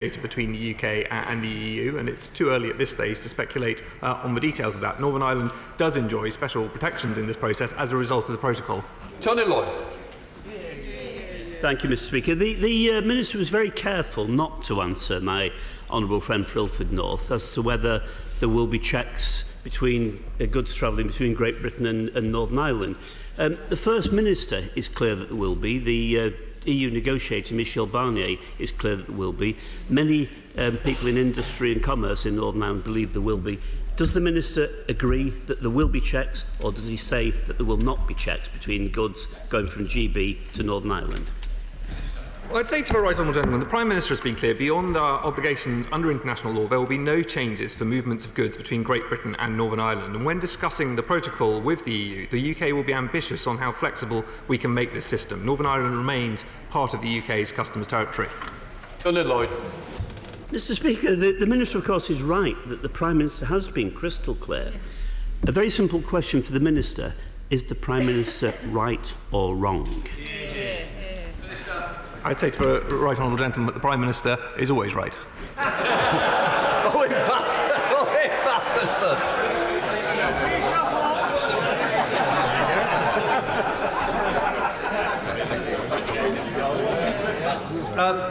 between the UK and the EU, and it's too early at this stage to speculate on the details of that. Northern Ireland does enjoy special protections in this process as a result of the protocol. Johnny Lloyd. Thank you, Mr. Speaker. The Minister was very careful not to answer my honourable friend for Ilford North as to whether there will be checks between goods travelling between Great Britain and Northern Ireland. The First Minister is clear that there will be. The EU negotiator, Michel Barnier, is clear that there will be. Many people in industry and commerce in Northern Ireland believe there will be. Does the Minister agree that there will be checks, or does he say that there will not be checks between goods going from GB to Northern Ireland? Well, I'd say to the right honourable gentleman, the Prime Minister has been clear, beyond our obligations under international law, there will be no changes for movements of goods between Great Britain and Northern Ireland. And when discussing the protocol with the EU, the UK will be ambitious on how flexible we can make this system. Northern Ireland remains part of the UK's customs territory. Johnny Lloyd. Mr. Speaker, the Minister, of course, is right that the Prime Minister has been crystal clear. A very simple question for the Minister: is the Prime Minister right or wrong? I'd say to the right honourable gentleman that the Prime Minister is always right. Oh, in Patterson.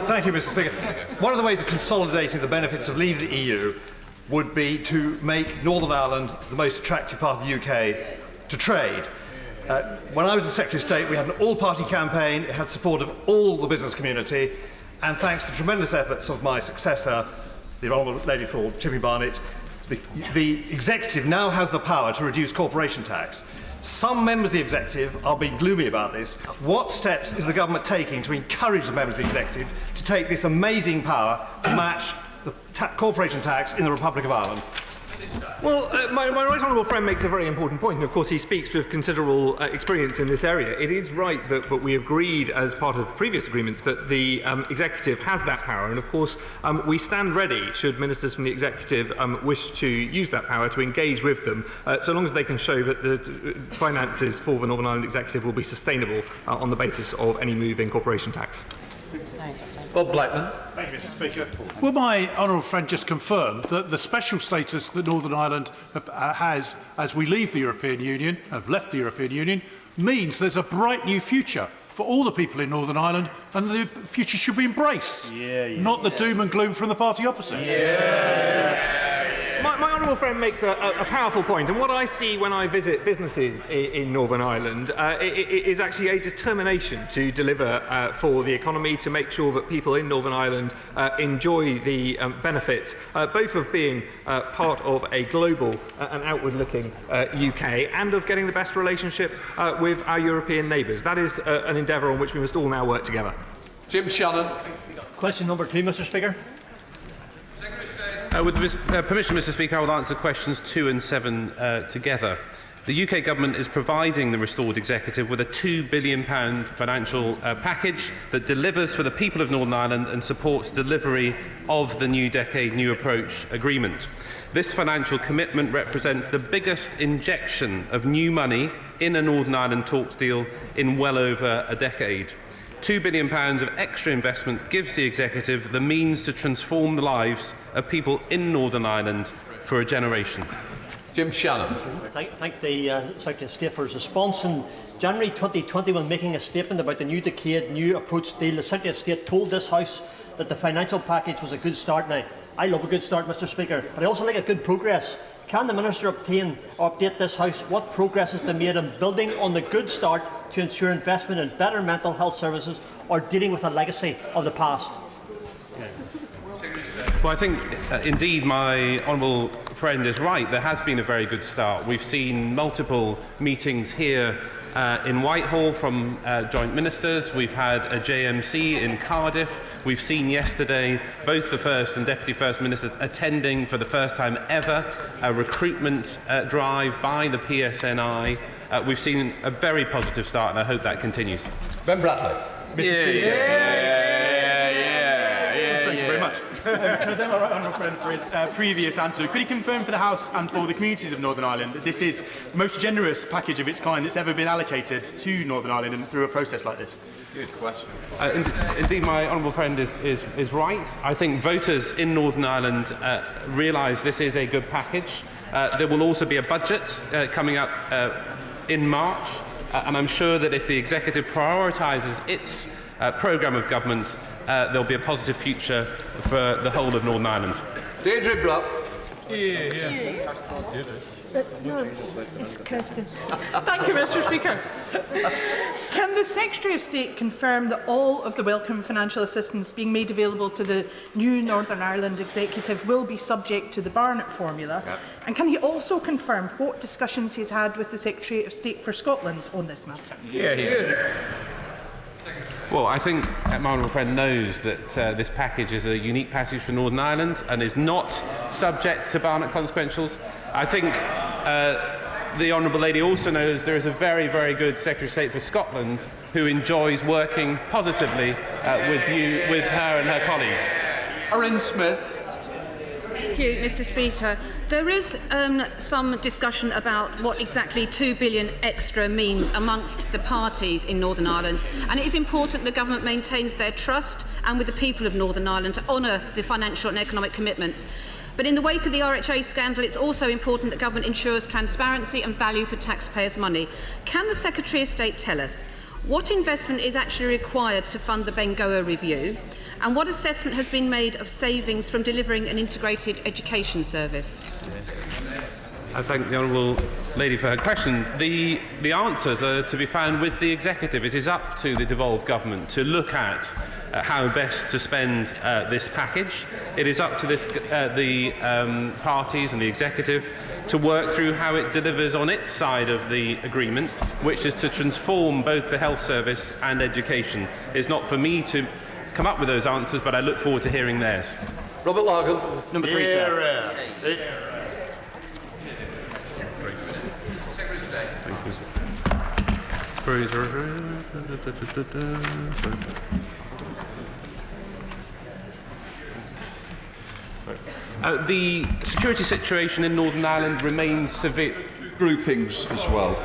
Thank you, Mr. Speaker. One of the ways of consolidating the benefits of leaving the EU would be to make Northern Ireland the most attractive part of the UK to trade. When I was the Secretary of State, we had an all-party campaign. It had support of all the business community, and thanks to tremendous efforts of my successor, the Honourable Lady for Jimmy Barnett, the Executive now has the power to reduce corporation tax. Some members of the Executive are being gloomy about this. What steps is the government taking to encourage the members of the Executive to take this amazing power to match the corporation tax in the Republic of Ireland? Well, my right honourable friend makes a very important point, and of course he speaks with considerable experience in this area. It is right that we agreed as part of previous agreements that the Executive has that power, and of course we stand ready should ministers from the Executive wish to use that power to engage with them, so long as they can show that the finances for the Northern Ireland Executive will be sustainable on the basis of any move in corporation tax. Bob Blackman. Thank you, Mr. Speaker. Will my honourable friend just confirm that the special status that Northern Ireland has as we leave the European Union, have left the European Union, means there's a bright new future for all the people in Northern Ireland, and the future should be embraced, not the doom and gloom from the party opposite? My honourable friend makes a powerful point, and what I see when I visit businesses in Northern Ireland is actually a determination to deliver for the economy, to make sure that people in Northern Ireland enjoy the benefits, both of being part of a global and outward-looking UK, and of getting the best relationship with our European neighbours. That is an endeavour on which we must all now work together. Jim Shannon. Question number 2, Mr. Speaker. With permission, Mr. Speaker, I will answer questions 2 and 7 together. The UK Government is providing the restored Executive with a £2 billion financial package that delivers for the people of Northern Ireland and supports delivery of the New Decade New Approach agreement. This financial commitment represents the biggest injection of new money in a Northern Ireland talks deal in well over a decade. £2 billion of extra investment gives the Executive the means to transform the lives of people in Northern Ireland for a generation. Jim Shannon. I thank the Secretary of State for his response. In January 2020, when making a statement about the New Decade New Approach deal, the Secretary of State told this House that the financial package was a good start. Now, I love a good start, Mr. Speaker, but I also like a good progress. Can the Minister update this House what progress has been made in building on the good start to ensure investment in better mental health services, or dealing with the legacy of the past? Well, I think indeed my honourable friend is right. There has been a very good start. We've seen multiple meetings here in Whitehall from joint ministers. We've had a JMC in Cardiff. We've seen yesterday both the First and Deputy First Ministers attending for the first time ever a recruitment drive by the PSNI. We've seen a very positive start, and I hope that continues. Ben Bradley. Thank you very much. Can I thank my right honourable friend for his previous answer? Could he confirm for the House and for the communities of Northern Ireland that this is the most generous package of its kind that's ever been allocated to Northern Ireland and through a process like this? Good question. Indeed, my honourable friend is right. I think voters in Northern Ireland realise this is a good package. There will also be a budget coming up in March, and I'm sure that if the Executive prioritises its programme of government, there'll be a positive future for the whole of Northern Ireland. Deirdre Bruck. No, it's Kirsten. Thank you, Mr. Speaker. Can the Secretary of State confirm that all of the welcome financial assistance being made available to the new Northern Ireland Executive will be subject to the Barnett formula? Yep. And can he also confirm what discussions he's had with the Secretary of State for Scotland on this matter? Well, I think my honourable friend knows that this package is a unique package for Northern Ireland and is not subject to Barnett consequentials. I think the honourable lady also knows there is a very, very good Secretary of State for Scotland who enjoys working positively with her and her colleagues. Erin Smith. Thank you, Mr. Speaker. There is some discussion about what exactly £2 billion extra means amongst the parties in Northern Ireland, and it is important the government maintains their trust and with the people of Northern Ireland to honour the financial and economic commitments. But in the wake of the RHA scandal, it's also important that government ensures transparency and value for taxpayers' money. Can the Secretary of State tell us what investment is actually required to fund the Bangor review, and what assessment has been made of savings from delivering an integrated education service? I thank the honourable lady for her question. The answers are to be found with the Executive. It is up to the devolved government to look at how best to spend this package. It is up to the parties and the Executive to work through how it delivers on its side of the agreement, which is to transform both the health service and education. It's not for me to come up with those answers, but I look forward to hearing theirs. Robert Larkin. Number 3, sir. The security situation in Northern Ireland remains severe. Groupings as well.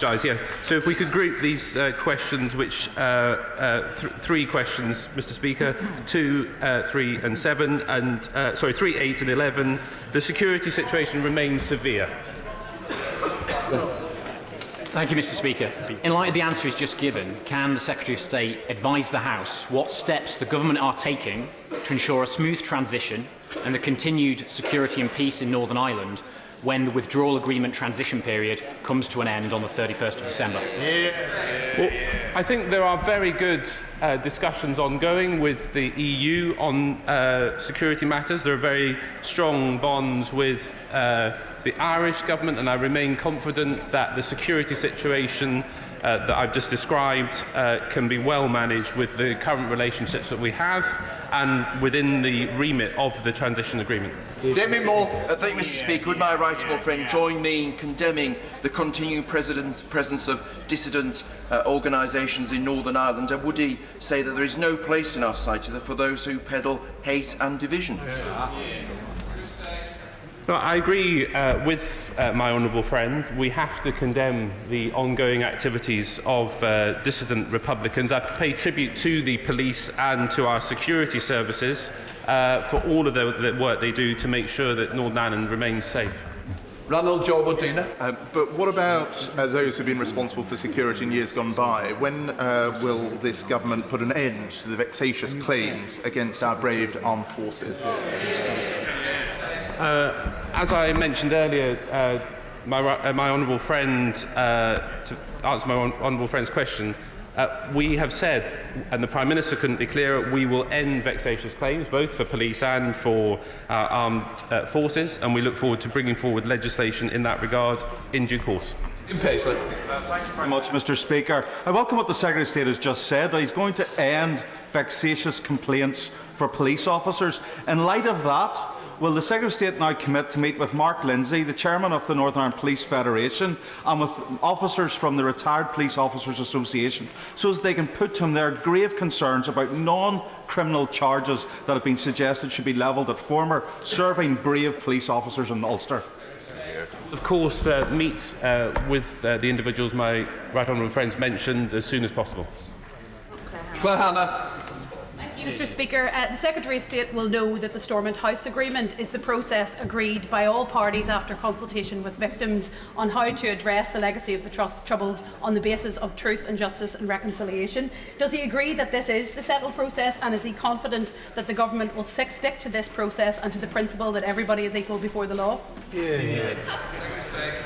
Yeah. So if we could group these questions, which three questions, Mr. Speaker, 2, 3 and 7, and 3, 8 and 11. The security situation remains severe. Thank you, Mr. Speaker. In light of the answer he's just given, can the Secretary of State advise the House what steps the government are taking to ensure a smooth transition and the continued security and peace in Northern Ireland when the withdrawal agreement transition period comes to an end on the 31st of December? Well, I think there are very good discussions ongoing with the EU on security matters. There are very strong bonds with the Irish government, and I remain confident that the security situation that I've just described can be well managed with the current relationships that we have and within the remit of the transition agreement. David Moore. Thank you, Mr. Speaker. Would my right honourable friend join me in condemning the continuing presence of dissident organisations in Northern Ireland, and would he say that there is no place in our society for those who peddle hate and division? No, I agree with my honourable friend. We have to condemn the ongoing activities of dissident Republicans. I pay tribute to the police and to our security services for all of the work they do to make sure that Northern Ireland remains safe. Ranald Jobodina. But what about those who've been responsible for security in years gone by? When will this government put an end to the vexatious claims against our brave armed forces? As I mentioned earlier, my honourable friend, to answer my honourable friend's question, we have said, and the Prime Minister couldn't be clearer, we will end vexatious claims, both for police and for our armed forces, and we look forward to bringing forward legislation in that regard in due course. Paisley. Thank you very much, Mr. Speaker. I welcome what the Secretary of State has just said, that he's going to end vexatious complaints for police officers. In light of that, will the Secretary of State now commit to meet with Mark Lindsay, the Chairman of the Northern Ireland Police Federation, and with officers from the Retired Police Officers Association, so as they can put to him their grave concerns about non-criminal charges that have been suggested should be levelled at former serving brave police officers in Ulster? Of course, meet with the individuals my right honourable friends mentioned as soon as possible. Claire Hannah. Mr. Speaker, the Secretary of State will know that the Stormont House Agreement is the process agreed by all parties after consultation with victims on how to address the legacy of the Trust troubles on the basis of truth and justice and reconciliation. Does he agree that this is the settled process, and is he confident that the Government will stick to this process and to the principle that everybody is equal before the law?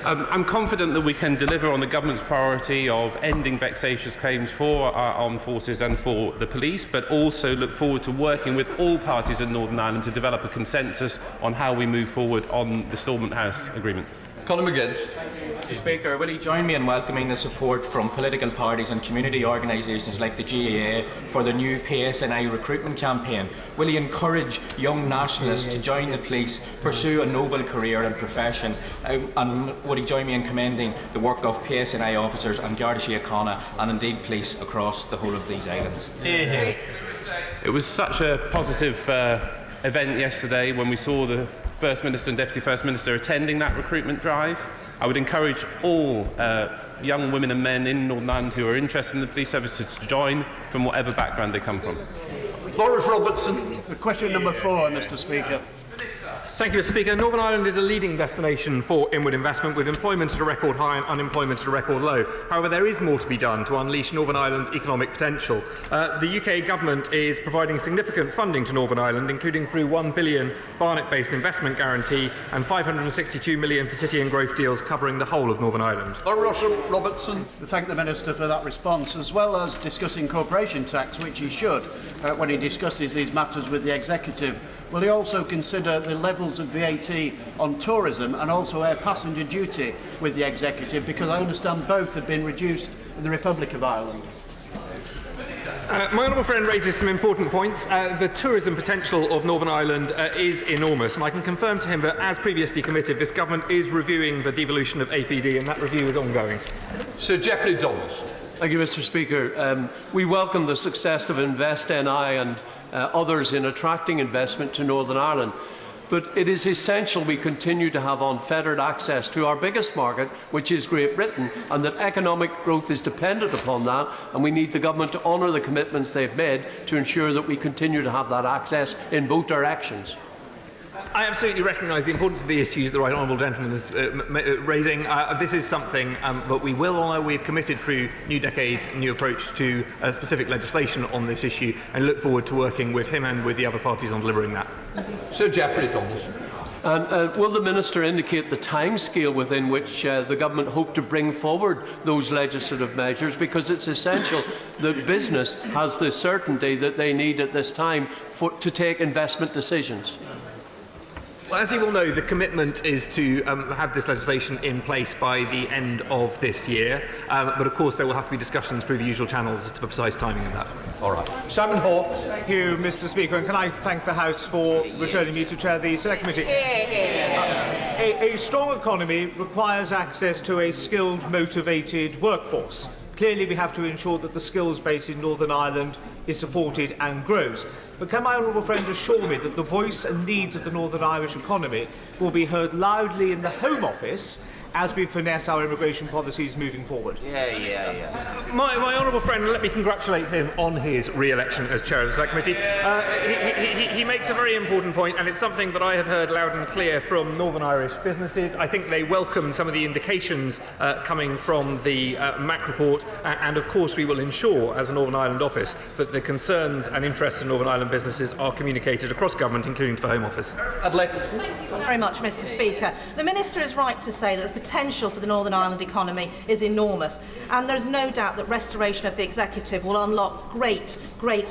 I'm confident that we can deliver on the Government's priority of ending vexatious claims for our armed forces and for the police, but also look forward to working with all parties in Northern Ireland to develop a consensus on how we move forward on the Stormont House Agreement. Conor McGinn. Mr. Speaker, will you join me in welcoming the support from political parties and community organisations like the GAA for the new PSNI recruitment campaign? Will he encourage young nationalists to join the police, pursue a noble career and profession? And would he join me in commending the work of PSNI officers and Garda Síochána and indeed police across the whole of these islands? It was such a positive event yesterday when we saw the First Minister and Deputy First Minister attending that recruitment drive. I would encourage all young women and men in Northern Ireland who are interested in the police service to join, from whatever background they come from. Boris Robertson. Question number 4, Mr. Speaker. Thank you, Mr. Speaker. Northern Ireland is a leading destination for inward investment, with employment at a record high and unemployment at a record low. However, there is more to be done to unleash Northern Ireland's economic potential. The UK Government is providing significant funding to Northern Ireland, including through £1 billion Barnet-based investment guarantee and £562 million for city and growth deals covering the whole of Northern Ireland. Russell Robertson. We thank the Minister for that response, as well as discussing corporation tax, which he should, when he discusses these matters with the Executive. Will he also consider the levels of VAT on tourism and also air passenger duty with the Executive, because I understand both have been reduced in the Republic of Ireland? My honourable friend raises some important points. The tourism potential of Northern Ireland is enormous, and I can confirm to him that, as previously committed, this Government is reviewing the devolution of APD, and that review is ongoing. Sir Geoffrey Dawes. Thank you, Mr. Speaker. We welcome the success of InvestNI and others in attracting investment to Northern Ireland. But it is essential we continue to have unfettered access to our biggest market, which is Great Britain, and that economic growth is dependent upon that, and we need the Government to honour the commitments they've made to ensure that we continue to have that access in both directions. I absolutely recognise the importance of the issues the right honourable gentleman is raising. This is something that we will honour. We've committed through New Decade, New Approach to specific legislation on this issue, and look forward to working with him and with the other parties on delivering that. Sir Geoffrey Dawes. And will the Minister indicate the timescale within which the Government hope to bring forward those legislative measures? Because it's essential that business has the certainty that they need at this time to take investment decisions. Well, as you will know, the commitment is to have this legislation in place by the end of this year. But of course, there will have to be discussions through the usual channels as to the precise timing of that. All right. Simon Hall. Thank you, Mr. Speaker. And can I thank the House for returning me to chair the Select Committee? A strong economy requires access to a skilled, motivated workforce. Clearly, we have to ensure that the skills base in Northern Ireland is supported and grows. But can my honourable friend assure me that the voice and needs of the Northern Irish economy will be heard loudly in the Home Office as we finesse our immigration policies moving forward? My honourable friend, let me congratulate him on his re-election as chair of the Select Committee. He makes a very important point, and it's something that I have heard loud and clear from Northern Irish businesses. I think they welcome some of the indications coming from the MAC report, and of course we will ensure, as a Northern Ireland office, that the concerns and interests of Northern Ireland businesses are communicated across government, including to the Home Office. Adelaide. Thank you very much, Mr. Speaker. The Minister is right to say that the potential for the Northern Ireland economy is enormous, and there's no doubt that restoration of the executive will unlock great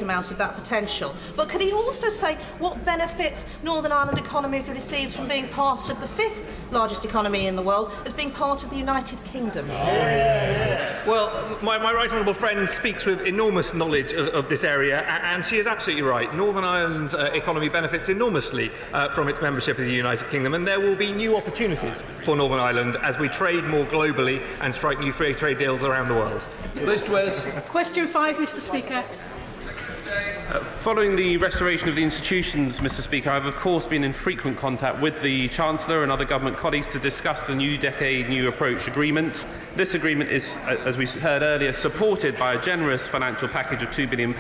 amounts of that potential. But could he also say what benefits Northern Ireland economy receives from being part of the 5th largest economy in the world as being part of the United Kingdom? Well, my right honourable friend speaks with enormous knowledge of this area, and she is absolutely right. Northern Ireland's economy benefits enormously from its membership of the United Kingdom, and there will be new opportunities for Northern Ireland as we trade more globally and strike new free trade deals around the world. Question 5, Mr. Speaker. Following the restoration of the institutions, Mr. Speaker, I have of course been in frequent contact with the Chancellor and other government colleagues to discuss the New Decade New Approach agreement. This agreement is, as we heard earlier, supported by a generous financial package of £2 billion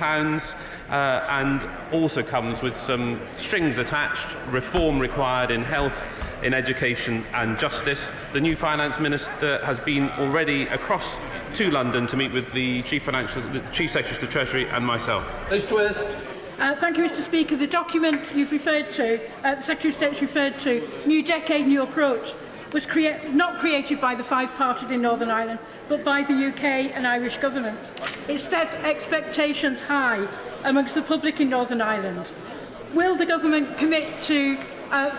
and also comes with some strings attached, reform required in health, in education and justice. The new Finance Minister has been already across to London to meet with the Chief Secretary of the Treasury and myself. Thank you, Mr. Speaker. The document you've referred to, the Secretary of State's referred to, New Decade, New Approach, was not created by the 5 parties in Northern Ireland, but by the UK and Irish governments. It set expectations high amongst the public in Northern Ireland. Will the government commit to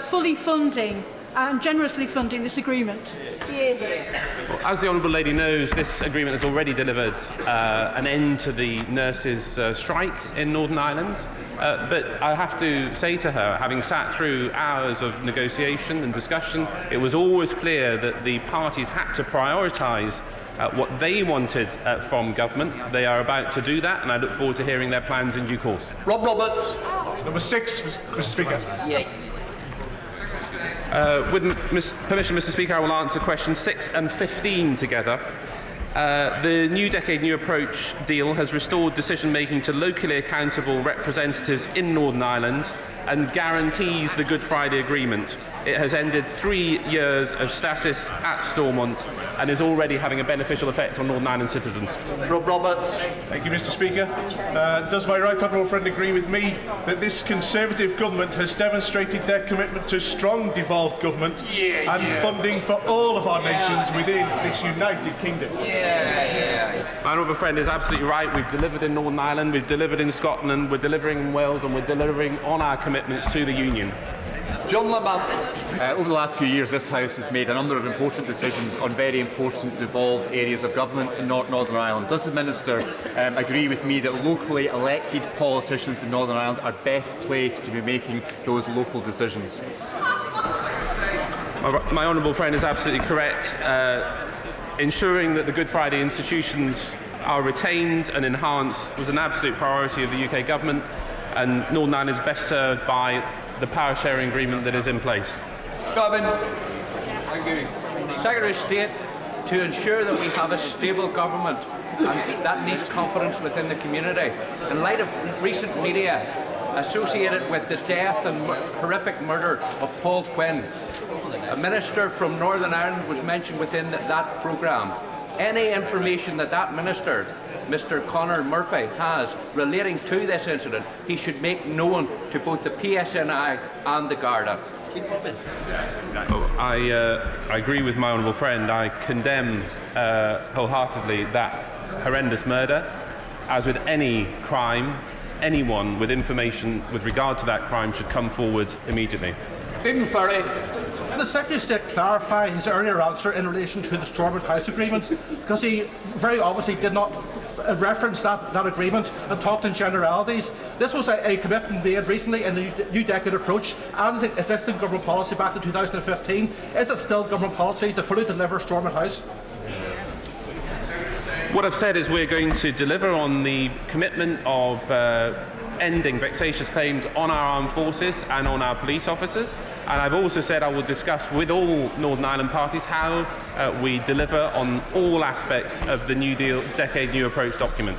fully funding and generously funding this agreement? Well, as the Honourable Lady knows, this agreement has already delivered an end to the nurses' strike in Northern Ireland. But I have to say to her, having sat through hours of negotiation and discussion, it was always clear that the parties had to prioritise what they wanted from government. They are about to do that, and I look forward to hearing their plans in due course. Rob Roberts. Number 6, Mr. Speaker. With permission, Mr. Speaker, I will answer questions 6 and 15 together. The New Decade New Approach deal has restored decision-making to locally accountable representatives in Northern Ireland and guarantees the Good Friday Agreement. It has ended 3 years of stasis at Stormont and is already having a beneficial effect on Northern Ireland citizens. Rob Roberts. Thank you, Mr. Speaker. Does my right honourable friend agree with me that this Conservative government has demonstrated their commitment to strong devolved government and funding for all of our nations within this United Kingdom? My honourable friend is absolutely right. We've delivered in Northern Ireland, we've delivered in Scotland, we're delivering in Wales, and we're delivering on our commitments to the Union. John Lamont. Over the last few years, this House has made a number of important decisions on very important devolved areas of government in Northern Ireland. Does the Minister agree with me that locally elected politicians in Northern Ireland are best placed to be making those local decisions? My honourable friend is absolutely correct. Ensuring that the Good Friday institutions are retained and enhanced was an absolute priority of the UK government, and Northern Ireland is best served by the power sharing agreement that is in place. Gavin. Thank you. Secretary of State, to ensure that we have a stable government, and that needs confidence within the community. In light of recent media associated with the death and horrific murder of Paul Quinn, a minister from Northern Ireland was mentioned within that programme. Any information that Minister, Mr Conor Murphy, has relating to this incident, he should make known to both the PSNI and the Garda. I agree with my honourable friend. I condemn wholeheartedly that horrendous murder. As with any crime, anyone with information with regard to that crime should come forward immediately. Stephen Furry. Can the Secretary of State clarify his earlier answer in relation to the Stormont House agreement? Because he very obviously did not reference that agreement and talked in generalities. This was a commitment made recently in the New Decade Approach and existing government policy back in 2015. Is it still government policy to fully deliver Stormont House? What I've said is we're going to deliver on the commitment of ending vexatious claims on our armed forces and on our police officers. And I've also said I will discuss with all Northern Ireland parties how we deliver on all aspects of the New Decade New Approach document.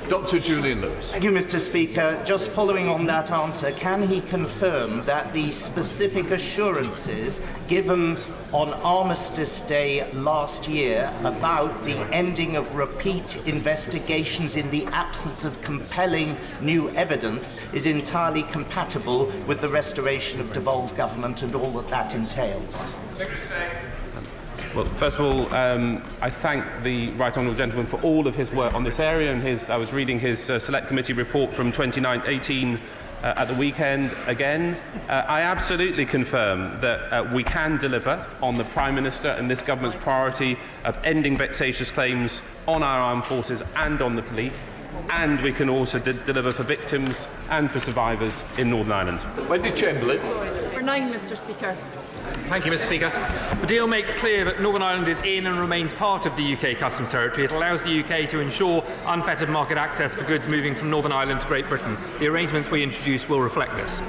Dr. Julian Lewis. Thank you, Mr. Speaker. Just following on that answer, can he confirm that the specific assurances given on Armistice Day last year about the ending of repeat investigations in the absence of compelling new evidence is entirely compatible with the restoration of devolved government and all that entails? Well, first of all, I thank the Right Honourable Gentleman for all of his work on this area, and I was reading his Select Committee report from 2018 at the weekend again. I absolutely confirm that we can deliver on the Prime Minister and this government's priority of ending vexatious claims on our armed forces and on the police, and we can also deliver for victims and for survivors in Northern Ireland. Wendy Chamberlain. Number 9, Mr. Speaker. Thank you, Mr. Speaker. The deal makes clear that Northern Ireland is in and remains part of the UK customs territory. It allows the UK to ensure unfettered market access for goods moving from Northern Ireland to Great Britain. The arrangements we introduce will reflect this.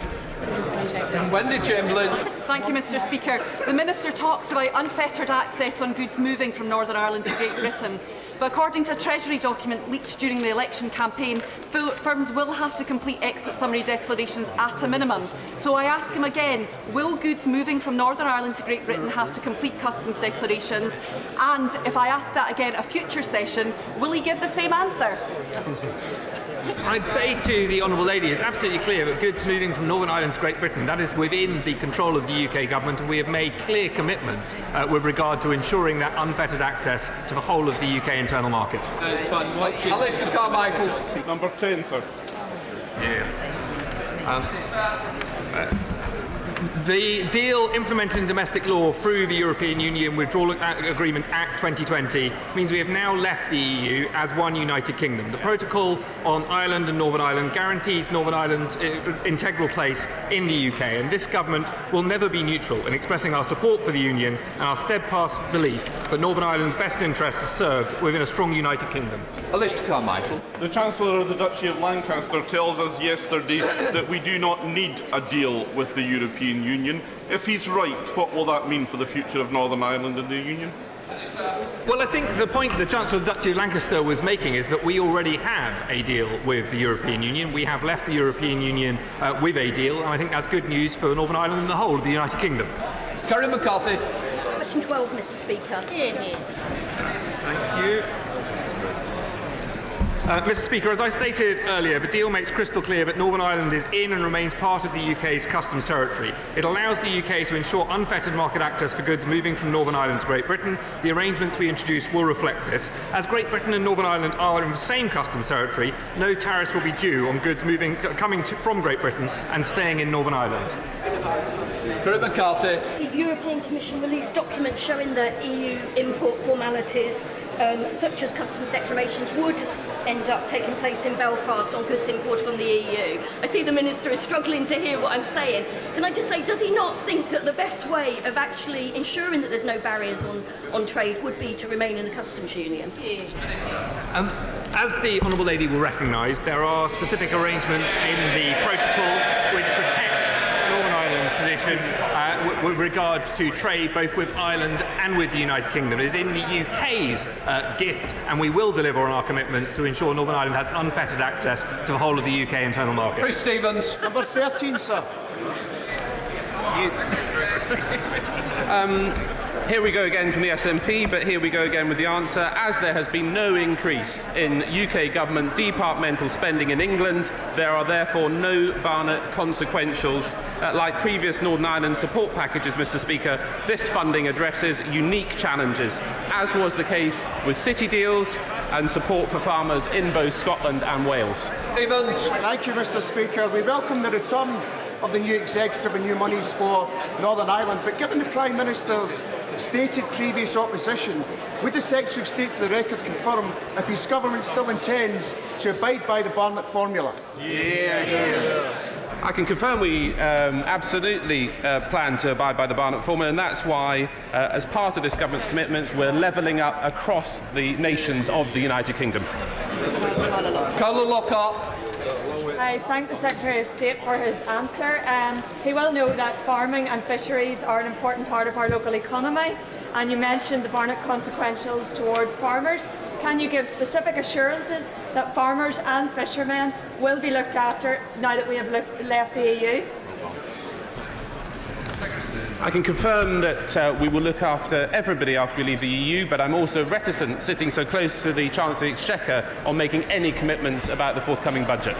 Wendy Chamberlain. Thank you, Mr. Speaker. The Minister talks about unfettered access on goods moving from Northern Ireland to Great Britain. But according to a Treasury document leaked during the election campaign, firms will have to complete exit summary declarations at a minimum. So I ask him again, will goods moving from Northern Ireland to Great Britain have to complete customs declarations? And if I ask that again at a future session, will he give the same answer? I'd say to the Honourable Lady, it's absolutely clear that goods moving from Northern Ireland to Great Britain, that is within the control of the UK government, and we have made clear commitments with regard to ensuring that unfettered access to the whole of the UK internal market. Alistair Carmichael. Number 10, sir. The deal implemented in domestic law through the European Union Withdrawal Agreement Act 2020 means we have now left the EU as one united kingdom. The protocol on Ireland and Northern Ireland guarantees Northern Ireland's integral place in the UK, and this government will never be neutral in expressing our support for the Union and our steadfast belief that Northern Ireland's best interests are served within a strong united kingdom. Alistair Carmichael. The Chancellor of the Duchy of Lancaster tells us yesterday that we do not need a deal with the European Union. If he's right, what will that mean for the future of Northern Ireland and the Union? Well, I think the point the Chancellor of the Duchy of Lancaster was making is that we already have a deal with the European Union. We have left the European Union with a deal, and I think that's good news for Northern Ireland and the whole of the United Kingdom. Karen McCarthy. Question 12, Mr. Speaker. Thank you. Mr. Speaker, as I stated earlier, the deal makes crystal clear that Northern Ireland is in and remains part of the UK's customs territory. It allows the UK to ensure unfettered market access for goods moving from Northern Ireland to Great Britain. The arrangements we introduce will reflect this. As Great Britain and Northern Ireland are in the same customs territory, no tariffs will be due on goods coming from Great Britain and staying in Northern Ireland. Karen McCarthy. The European Commission released documents showing that EU import formalities, such as customs declarations, would end up taking place in Belfast on goods imported from the EU. I see the Minister is struggling to hear what I'm saying. Can I just say, does he not think that the best way of actually ensuring that there's no barriers on trade would be to remain in a customs union? As the Honourable Lady will recognise, there are specific arrangements in the protocol which protect Northern Ireland's position with regard to trade both with Ireland and with the United Kingdom. It is in the UK's gift, and we will deliver on our commitments to ensure Northern Ireland has unfettered access to the whole of the UK internal market. Chris Stevens. Number 13, sir. Here we go again from the SNP, but here we go again with the answer. As there has been no increase in UK government departmental spending in England, there are therefore no Barnett consequentials. Like previous Northern Ireland support packages, Mr. Speaker, this funding addresses unique challenges, as was the case with city deals and support for farmers in both Scotland and Wales. Stevens. Thank you, Mr. Speaker. We welcome the return of the new executive and new monies for Northern Ireland, but given the Prime Minister's stated previous opposition, would the Secretary of State for the record confirm if his government still intends to abide by the Barnett formula? I can confirm we absolutely plan to abide by the Barnett formula, and that's why, as part of this government's commitments, we're levelling up across the nations of the United Kingdom. Carla Lockhart. I thank the Secretary of State for his answer. He will know that farming and fisheries are an important part of our local economy, and you mentioned the Barnett consequentials towards farmers. Can you give specific assurances that farmers and fishermen will be looked after now that we have left the EU? I can confirm that we will look after everybody after we leave the EU, but I'm also reticent, sitting so close to the Chancellor of the Exchequer, on making any commitments about the forthcoming budget.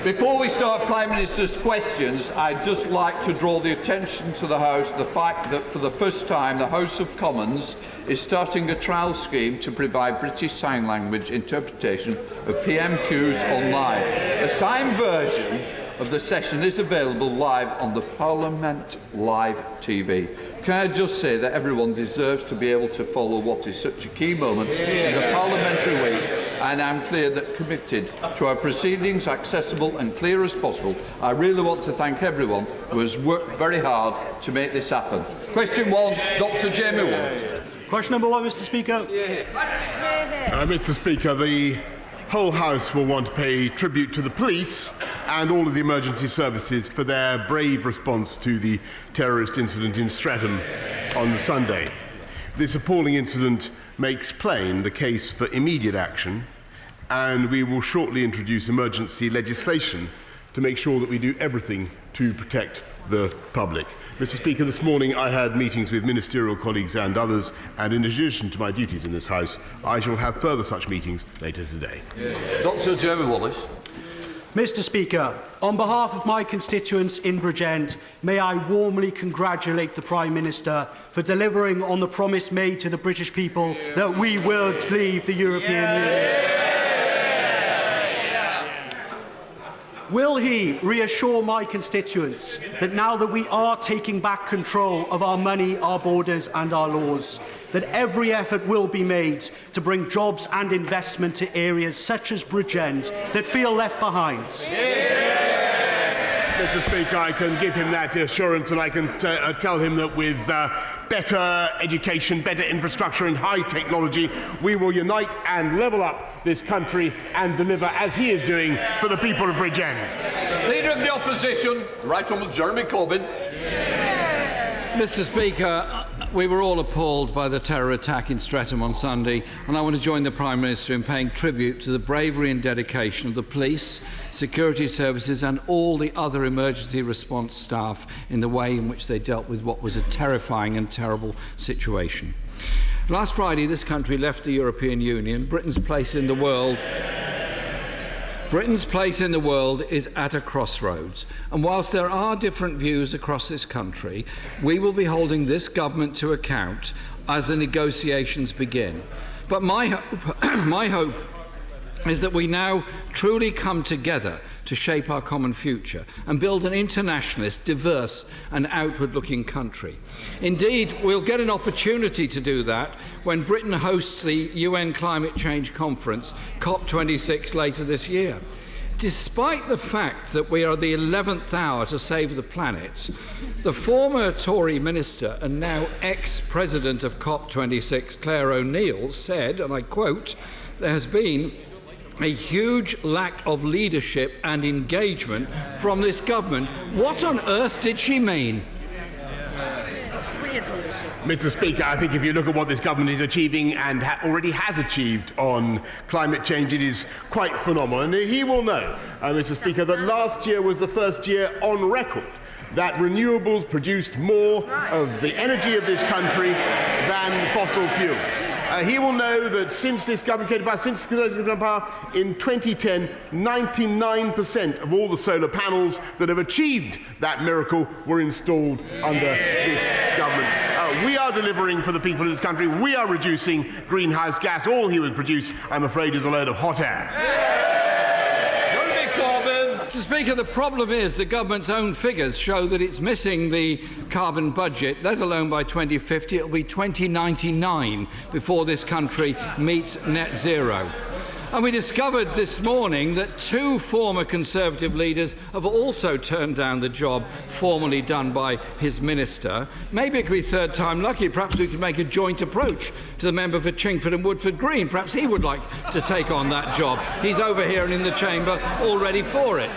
Before we start Prime Minister's questions, I'd just like to draw the attention to the House to the fact that for the first time the House of Commons is starting a trial scheme to provide British Sign Language interpretation of PMQs online. A signed version of the session is available live on the Parliament Live TV. Can I just say that everyone deserves to be able to follow what is such a key moment in the parliamentary week, and I'm clear that committed to our proceedings accessible and clear as possible. I really want to thank everyone who has worked very hard to make this happen. Question 1, Dr. Jamie Walsh. Question number 1, Mr. Speaker. Mr. Speaker, the whole House will want to pay tribute to the police and all of the emergency services for their brave response to the terrorist incident in Streatham on Sunday. This appalling incident makes plain the case for immediate action, and we will shortly introduce emergency legislation to make sure that we do everything to protect the public. Mr. Speaker, this morning I had meetings with ministerial colleagues and others, and in addition to my duties in this House, I shall have further such meetings later today. Dr. Jeremy Wallace. Mr. Speaker, on behalf of my constituents in Bridgend, may I warmly congratulate the Prime Minister for delivering on the promise made to the British people that we will leave the European Union. Will he reassure my constituents that now that we are taking back control of our money, our borders and our laws, that every effort will be made to bring jobs and investment to areas such as Bridgend that feel left behind? Mr. Speaker, I can give him that assurance, and I can tell him that with better education, better infrastructure and high technology, we will unite and level up this country and deliver, as he is doing, for the people of Bridgend. Leader of the Opposition, Right Honourable Jeremy Corbyn. Mr. Speaker, we were all appalled by the terror attack in Streatham on Sunday, and I want to join the Prime Minister in paying tribute to the bravery and dedication of the police, security services and all the other emergency response staff in the way in which they dealt with what was a terrifying and terrible situation. Last Friday, this country left the European Union. Britain's place in the world is at a crossroads, and whilst there are different views across this country, we will be holding this government to account as the negotiations begin. But my hope is that we now truly come together to shape our common future and build an internationalist, diverse and outward-looking country. Indeed, we'll get an opportunity to do that when Britain hosts the UN Climate Change Conference, COP26, later this year. Despite the fact that we are the 11th hour to save the planet, the former Tory minister and now ex-president of COP26, Claire O'Neill, said, and I quote, "There has been a huge lack of leadership and engagement from this government." What on earth did she mean? Mr. Speaker, I think if you look at what this government is achieving and already has achieved on climate change, it is quite phenomenal. And he will know, Mr. Speaker, that last year was the first year on record that renewables produced more of the energy of this country than fossil fuels. He will know that since this government came to power, in 2010, 99% of all the solar panels that have achieved that miracle were installed under this government. We are delivering for the people of this country. We are reducing greenhouse gas. All he would produce, I'm afraid, is a load of hot air. Mr. Speaker, the problem is the government's own figures show that it's missing the carbon budget, let alone by 2050. It will be 2099 before this country meets net zero. And we discovered this morning that two former Conservative leaders have also turned down the job formerly done by his minister. Maybe it could be third time lucky. Perhaps we could make a joint approach to the member for Chingford and Woodford Green. Perhaps he would like to take on that job. He's over here and in the chamber all ready for it.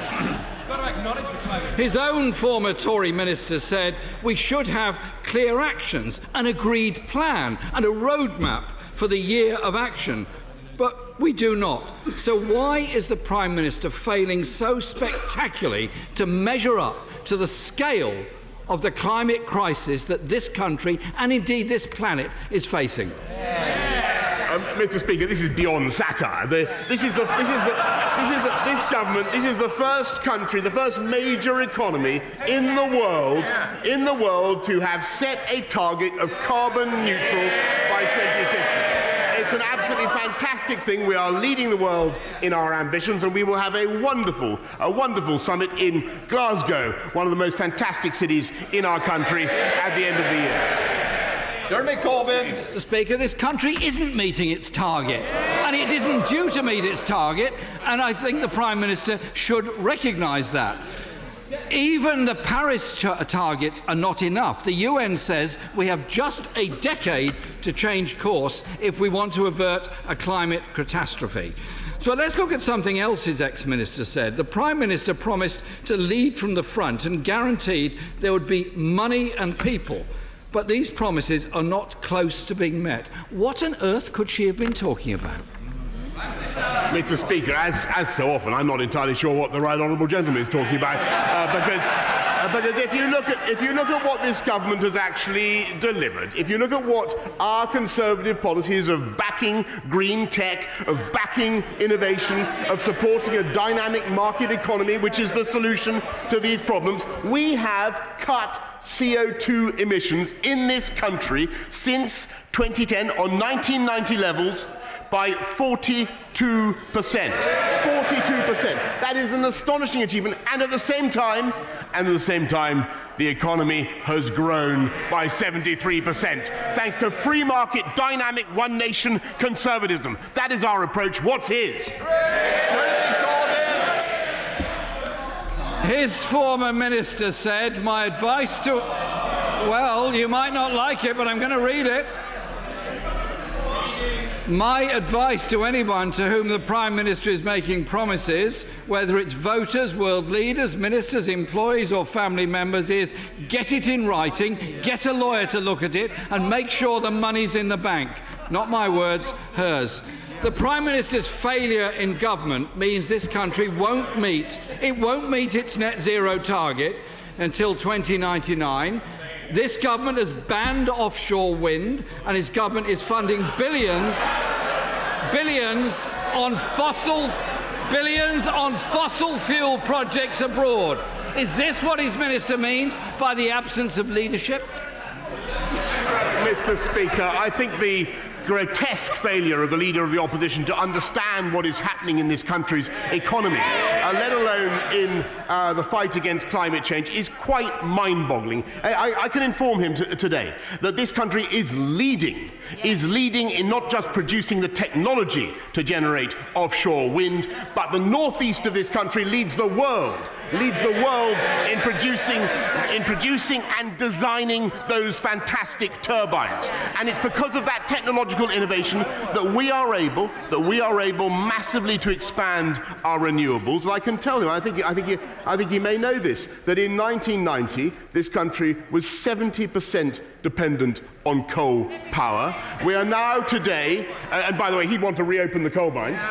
His own former Tory minister said we should have clear actions, an agreed plan and a roadmap for the year of action. But we do not. So why is the Prime Minister failing so spectacularly to measure up to the scale of the climate crisis that this country and indeed this planet is facing? Mr. Speaker, this is beyond satire. This is the This is the first country, the first major economy in the world to have set a target of carbon neutral by 2050. It's an absolutely fantastic thing. We are leading the world in our ambitions, and we will have a wonderful summit in Glasgow, one of the most fantastic cities in our country, at the end of the year. Jeremy Corbyn. Mr. Speaker, this country isn't meeting its target, and it isn't due to meet its target, and I think the Prime Minister should recognise that. Even the Paris targets are not enough. The UN says we have just a decade to change course if we want to avert a climate catastrophe. So let's look at something else his ex-minister said. The Prime Minister promised to lead from the front and guaranteed there would be money and people. But these promises are not close to being met. What on earth could she have been talking about? Mr. Speaker, as so often, I'm not entirely sure what the right honourable gentleman is talking about, because if you look at what this government has actually delivered, if you look at what our Conservative policies of backing green tech, of backing innovation, of supporting a dynamic market economy, which is the solution to these problems, we have cut CO2 emissions in this country since 2010 on 1990 levels by 42%. 42%. That is an astonishing achievement, and at the same time, the economy has grown by 73%, thanks to free market, dynamic, one nation conservatism. That is our approach. What's his? His former minister said, my advice to... Well, you might not like it, but I'm going to read it. My advice to anyone to whom the Prime Minister is making promises, whether it's voters, world leaders, ministers, employees or family members, is get it in writing, get a lawyer to look at it and make sure the money's in the bank. Not my words, hers. The Prime Minister's failure in government means this country won't meet its net zero target until 2099. This government has banned offshore wind, and his government is funding billions on fossil fuel projects abroad. Is this what his minister means by the absence of leadership? Mr. Speaker, I think the grotesque failure of the Leader of the Opposition to understand what is happening in this country's economy, let alone in the fight against climate change, is quite mind-boggling. I can inform him today that this country is leading in not just producing the technology to generate offshore wind, but the northeast of this country leads the world in producing and designing those fantastic turbines. And it's because of that technological innovation that we are able massively to expand our renewables. And I can tell him, I think he may know this, that in 1990 this country was 70% dependent on coal power. We are now today, and by the way, he'd want to reopen the coal mines.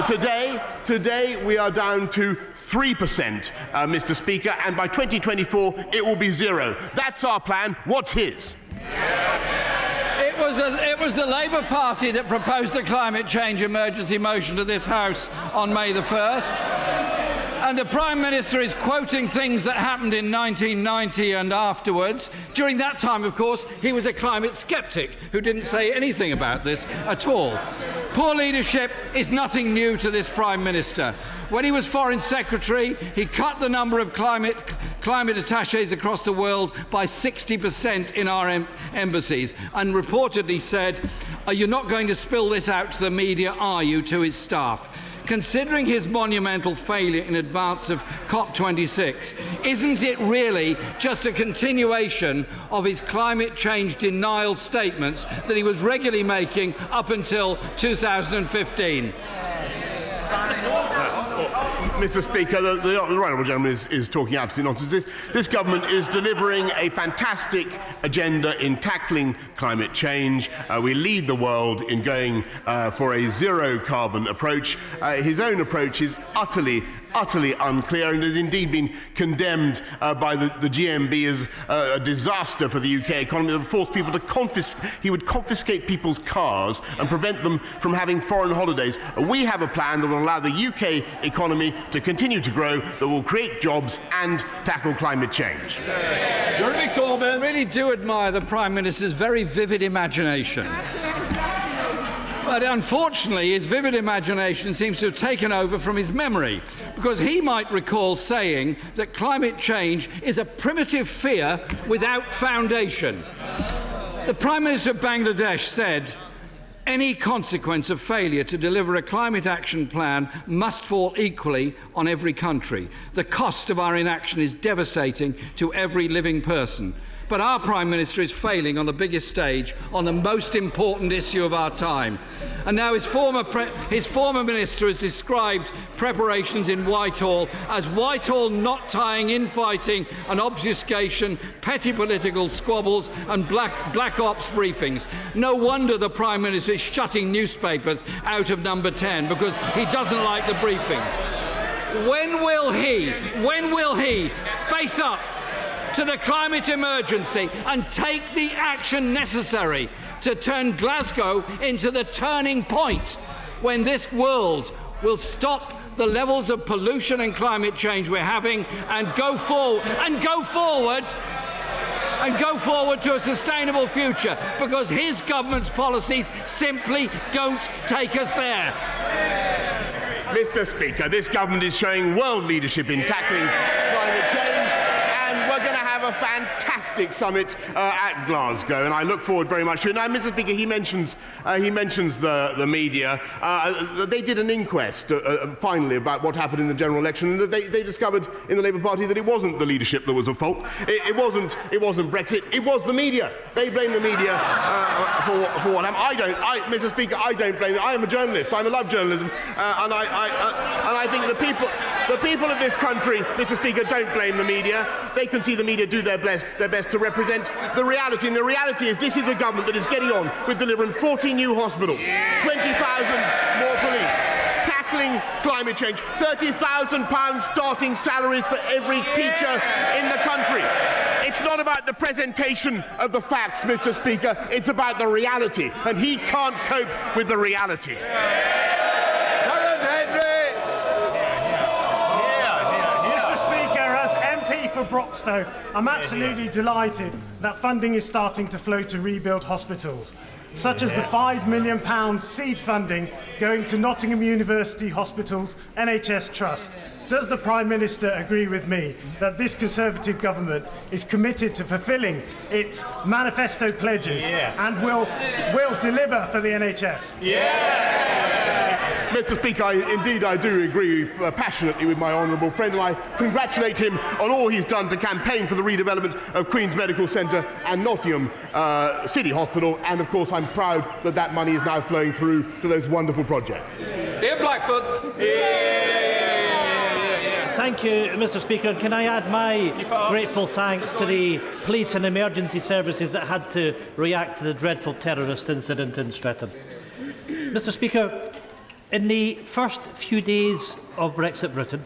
Today we are down to 3%, Mr. Speaker, and by 2024 it will be zero. That's our plan. What's his? It was the Labour Party that proposed the climate change emergency motion to this House on May the 1st. And the Prime Minister is quoting things that happened in 1990 and afterwards. During that time, of course, he was a climate sceptic who didn't say anything about this at all. Poor leadership is nothing new to this Prime Minister. When he was Foreign Secretary, he cut the number of climate attachés across the world by 60% in our embassies, and reportedly said, "You're not going to spill this out to the media, are you?" to his staff. Considering his monumental failure in advance of COP26, isn't it really just a continuation of his climate change denial statements that he was regularly making up until 2015? Mr. Speaker, the right honourable gentleman is talking absolute nonsense. This government is delivering a fantastic agenda in tackling climate change. We lead the world in going for a zero-carbon approach. His own approach is utterly utterly unclear and has indeed been condemned by the GMB as a disaster for the UK economy. That would force people to he would confiscate people's cars and prevent them from having foreign holidays. We have a plan that will allow the UK economy to continue to grow, that will create jobs and tackle climate change. Jeremy Corbyn. I really do admire the Prime Minister's very vivid imagination. But unfortunately, his vivid imagination seems to have taken over from his memory, because he might recall saying that climate change is a primitive fear without foundation. The Prime Minister of Bangladesh said, "Any consequence of failure to deliver a climate action plan must fall equally on every country. The cost of our inaction is devastating to every living person." But our Prime Minister is failing on the biggest stage on the most important issue of our time. And now his former minister has described preparations in Whitehall as Whitehall not tying infighting and obfuscation, petty political squabbles and black ops briefings. No wonder the Prime Minister is shutting newspapers out of Number 10, because he doesn't like the briefings. When will he face up to the climate emergency and take the action necessary to turn Glasgow into the turning point when this world will stop the levels of pollution and climate change we're having and go forward to a sustainable future, because his government's policies simply don't take us there. Mr. Speaker, this government is showing world leadership in tackling climate change. We're going to have a fantastic summit at Glasgow, and I look forward very much to it. Now, Mr. Speaker, he mentions the media. They did an inquest finally about what happened in the general election, and they discovered in the Labour Party that it wasn't the leadership that was at fault. It wasn't Brexit. It was the media. They blame the media for what happened. Mr. Speaker, I don't blame them. I am a journalist. I love journalism, and I think the people of this country, Mr. Speaker, don't blame the media. They can see the media do their best to represent the reality. And the reality is this is a government that is getting on with delivering 40 new hospitals, 20,000 more police, tackling climate change, £30,000 starting salaries for every teacher in the country. It's not about the presentation of the facts, Mr. Speaker. It's about the reality. And he can't cope with the reality. For Broxtowe, I'm absolutely delighted that funding is starting to flow to rebuild hospitals, such as the £5 million seed funding going to Nottingham University Hospitals NHS Trust. Does the Prime Minister agree with me that this Conservative government is committed to fulfilling its manifesto pledges and will deliver for the NHS? Mr. Speaker, I do agree passionately with my honourable friend, and I congratulate him on all he's done to campaign for the redevelopment of Queen's Medical Centre and Nottingham City Hospital, and of course I'm proud that that money is now flowing through to those wonderful projects. Dear Blackfoot. Thank you, Mr. Speaker. Can I add my grateful thanks to the police and emergency services that had to react to the dreadful terrorist incident in Streatham. Mr. Speaker, in the first few days of Brexit Britain,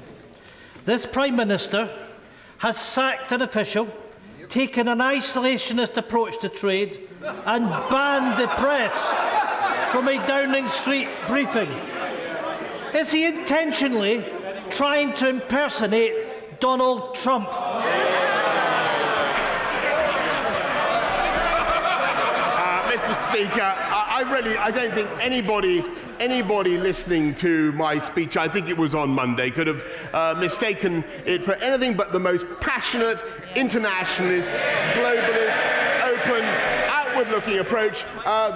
this Prime Minister has sacked an official, taken an isolationist approach to trade and banned the press from a Downing Street briefing. Is he intentionally trying to impersonate Donald Trump? Mr. Speaker, I don't think anybody listening to my speech, I think it was on Monday, could have mistaken it for anything but the most passionate, internationalist, globalist, open, outward-looking approach.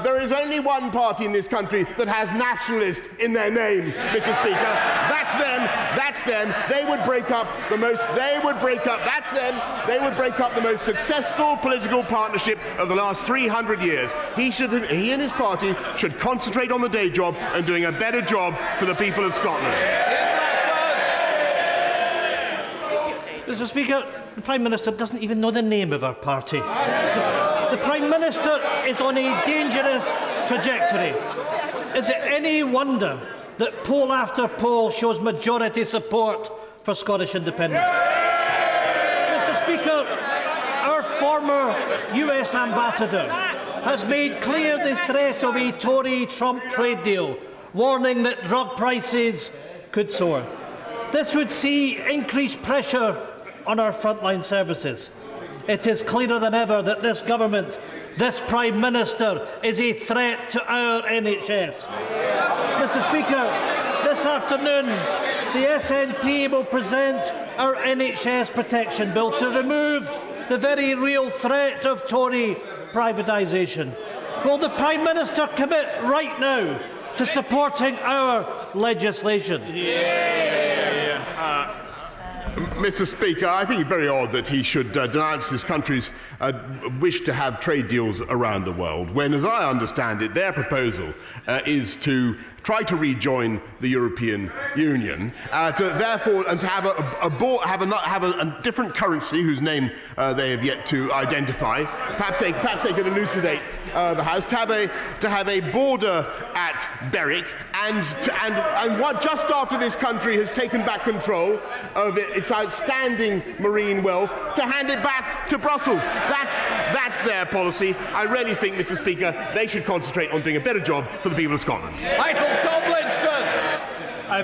There is only one party in this country that has nationalist in their name, Mr. Speaker. That's them. That's them. They would break up the most. They would break up. That's them. They would break up the most successful political partnership of the last 300 years. He and his party should concentrate on the day job and doing a better job for the people of Scotland. Mr. Speaker, the Prime Minister doesn't even know the name of our party. The Prime Minister is on a dangerous trajectory. Is it any wonder that poll after poll shows majority support for Scottish independence. Mr. Speaker, our former US ambassador has made clear the threat of a Tory-Trump trade deal, warning that drug prices could soar. This would see increased pressure on our frontline services. It is clearer than ever that this government, this Prime Minister, is a threat to our NHS. Mr. Speaker, this afternoon the SNP will present our NHS Protection Bill to remove the very real threat of Tory privatisation. Will the Prime Minister commit right now to supporting our legislation? Mr. Speaker, I think it's very odd that he should denounce this country's wish to have trade deals around the world, when, as I understand it, their proposal is to try to rejoin the European Union, to have a different currency whose name they have yet to identify. Perhaps they could elucidate the House, to have a border at Berwick, and what just after this country has taken back control of its outstanding marine wealth, to hand it back to Brussels. That's their policy. I really think, Mr. Speaker, they should concentrate on doing a better job for the people of Scotland.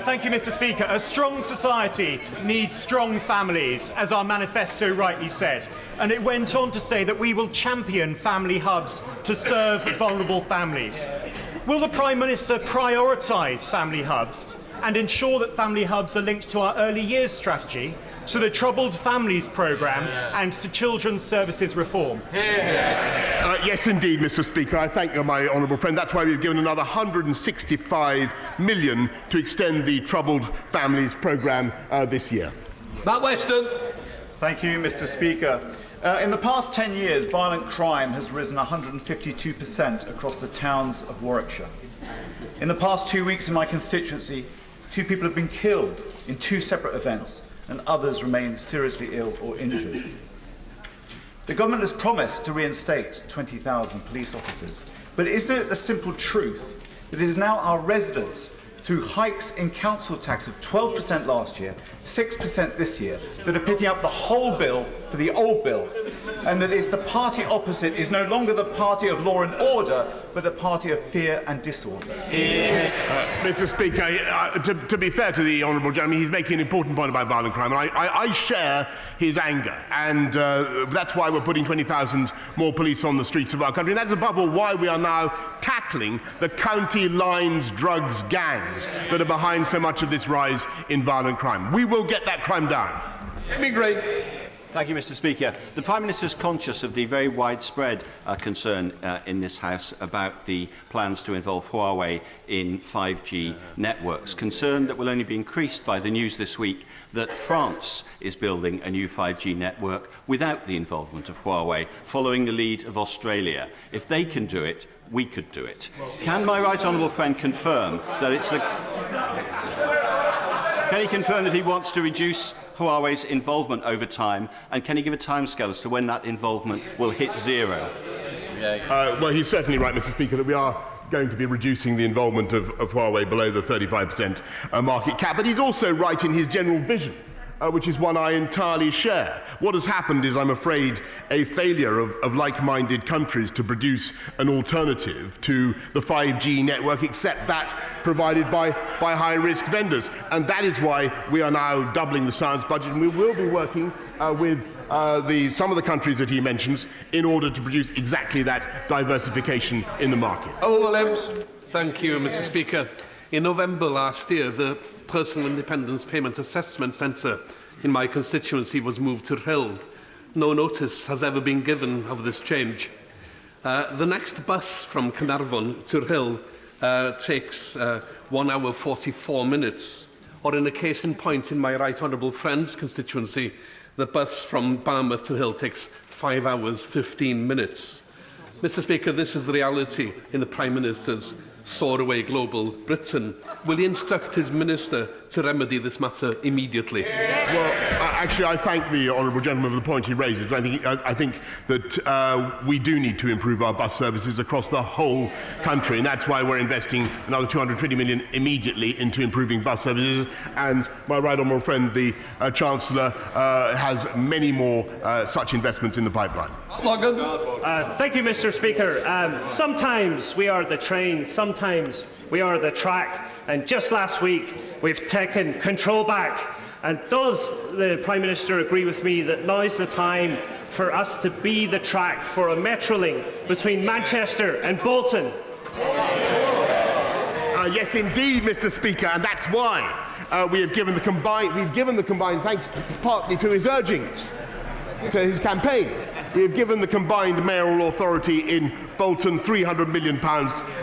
Thank you, Mr. Speaker. A strong society needs strong families, as our manifesto rightly said. And it went on to say that we will champion family hubs to serve vulnerable families. Will the Prime Minister prioritise family hubs and ensure that family hubs are linked to our early years strategy, to the Troubled Families programme and to children's services reform? Yes, indeed, Mr. Speaker. I thank my honourable friend. That's why we've given another £165 million to extend the Troubled Families programme this year. Matt Weston. Thank you, Mr. Speaker. In the past 10 years, violent crime has risen 152% across the towns of Warwickshire. In the past 2 weeks in my constituency, 2 people have been killed in 2 separate events, and others remain seriously ill or injured. The government has promised to reinstate 20,000 police officers, but isn't it the simple truth that it is now our residents, through hikes in council tax of 12% last year, 6% this year, that are picking up the whole bill for the old bill, and that it's the party opposite is no longer the party of law and order, but the party of fear and disorder? Mr. Speaker, to be fair to the honourable gentleman, he's making an important point about violent crime, and I share his anger, and that's why we're putting 20,000 more police on the streets of our country, and that's above all why we are now tackling the county lines drugs gangs that are behind so much of this rise in violent crime. We will get that crime down. Thank you, Mr. Speaker. The Prime Minister is conscious of the very widespread concern in this House about the plans to involve Huawei in 5G networks, concern that will only be increased by the news this week that France is building a new 5G network without the involvement of Huawei, following the lead of Australia. If they can do it, we could do it. Can my right honourable friend confirm that it's the... Can he confirm that he wants to reduce Huawei's involvement over time, and can he give a timescale as to when that involvement will hit zero? Well, he's certainly right, Mr. Speaker, that we are going to be reducing the involvement of Huawei below the 35% market cap, but he's also right in his general vision, which is one I entirely share. What has happened is, I'm afraid, a failure of like-minded countries to produce an alternative to the 5G network, except that provided by high-risk vendors. And that is why we are now doubling the science budget, and we will be working with some of the countries that he mentions in order to produce exactly that diversification in the market. Thank you, Mr. Speaker. In November last year, the Personal Independence Payment Assessment Centre in my constituency was moved to Hill. No notice has ever been given of this change. The next bus from Carnarvon to Hill takes 1 hour 44 minutes. Or in a case in point in my right honourable friend's constituency, the bus from Barmouth to Hill takes 5 hours 15 minutes. Mr. Speaker, this is the reality in the Prime Minister's soar-away global Britain. Will he instruct his minister to remedy this matter immediately? Well, actually, I thank the honourable gentleman for the point he raises. I think that we do need to improve our bus services across the whole country, and that's why we're investing another £220 million immediately into improving bus services. And my right honourable friend, the Chancellor, has many more such investments in the pipeline. Thank you, Mr. Speaker. Sometimes we are the train, sometimes we are the track, and just last week we've taken control back. And does the Prime Minister agree with me that now is the time for us to be the track for a Metrolink between Manchester and Bolton? Yes, indeed, Mr. Speaker, and that's why we've given the combined, thanks partly to his urgings, to his campaign. We have given the combined mayoral authority in Bolton £300 million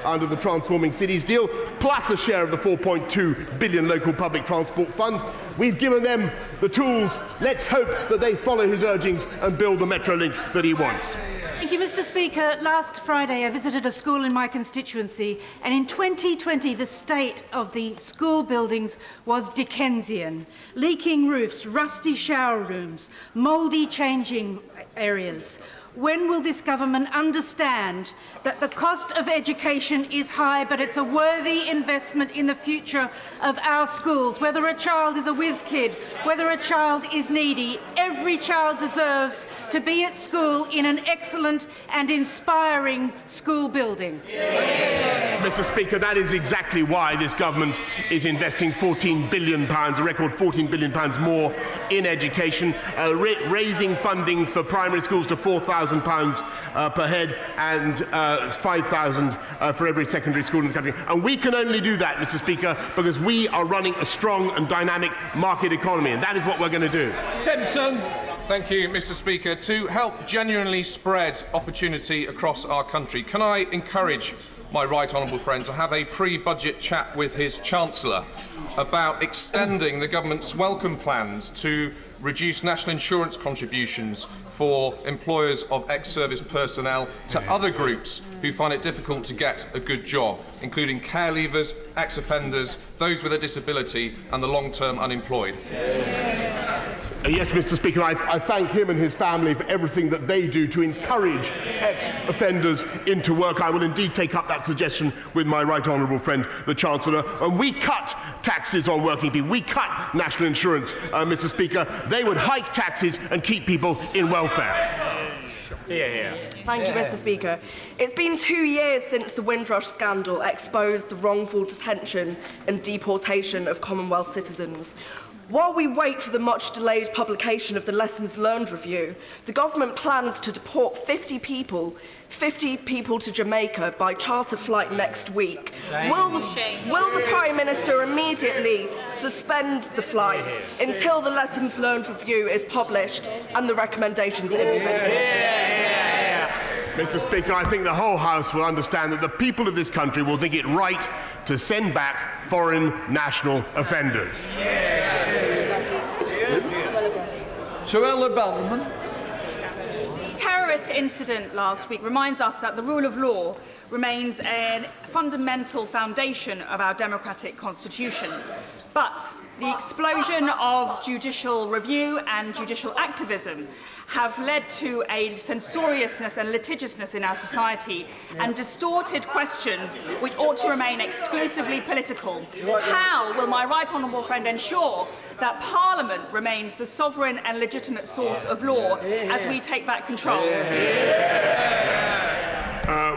under the Transforming Cities deal, plus a share of the £4.2 billion local public transport fund. We've given them the tools. Let's hope that they follow his urgings and build the Metrolink that he wants. Thank you, Mr. Speaker. Last Friday I visited a school in my constituency, and in 2020 the state of the school buildings was Dickensian. Leaking roofs, rusty shower rooms, mouldy changing areas. When will this government understand that the cost of education is high, but it's a worthy investment in the future of our schools? Whether a child is a whiz kid, whether a child is needy, every child deserves to be at school in an excellent and inspiring school building. Mr. Speaker, that is exactly why this government is investing £14 billion, a record £14 billion more in education, raising funding for primary schools to £4,000 per head and £5,000 for every secondary school in the country. And we can only do that, Mr. Speaker, because we are running a strong and dynamic market economy, and that is what we're going to do. Dempson. Thank you, Mr. Speaker. To help genuinely spread opportunity across our country, can I encourage my right honourable friend to have a pre-budget chat with his Chancellor about extending the government's welcome plans to reduce national insurance contributions for employers of ex-service personnel to other groups who find it difficult to get a good job, including care leavers, ex-offenders, those with a disability and the long-term unemployed. Yes, Mr. Speaker, I thank him and his family for everything that they do to encourage ex-offenders into work. I will indeed take up that suggestion with my right honourable friend, the Chancellor. And we cut taxes on working people. We cut national insurance, Mr. Speaker. They would hike taxes and keep people in welfare. Thank you, Mr. Speaker. It's been 2 years since the Windrush scandal exposed the wrongful detention and deportation of Commonwealth citizens. While we wait for the much-delayed publication of the Lessons Learned review, the government plans to deport 50 people to Jamaica by charter flight next week. Will the Prime Minister immediately suspend the flight until the Lessons Learned review is published and the recommendations implemented? Mr. Speaker, I think the whole House will understand that the people of this country will think it right to send back foreign national offenders. Suella Belman. Terrorist incident last week reminds us that the rule of law remains a fundamental foundation of our democratic constitution. But the explosion of judicial review and judicial activism have led to a censoriousness and litigiousness in our society and distorted questions which ought to remain exclusively political. How will my right honourable friend ensure that Parliament remains the sovereign and legitimate source of law as we take back control?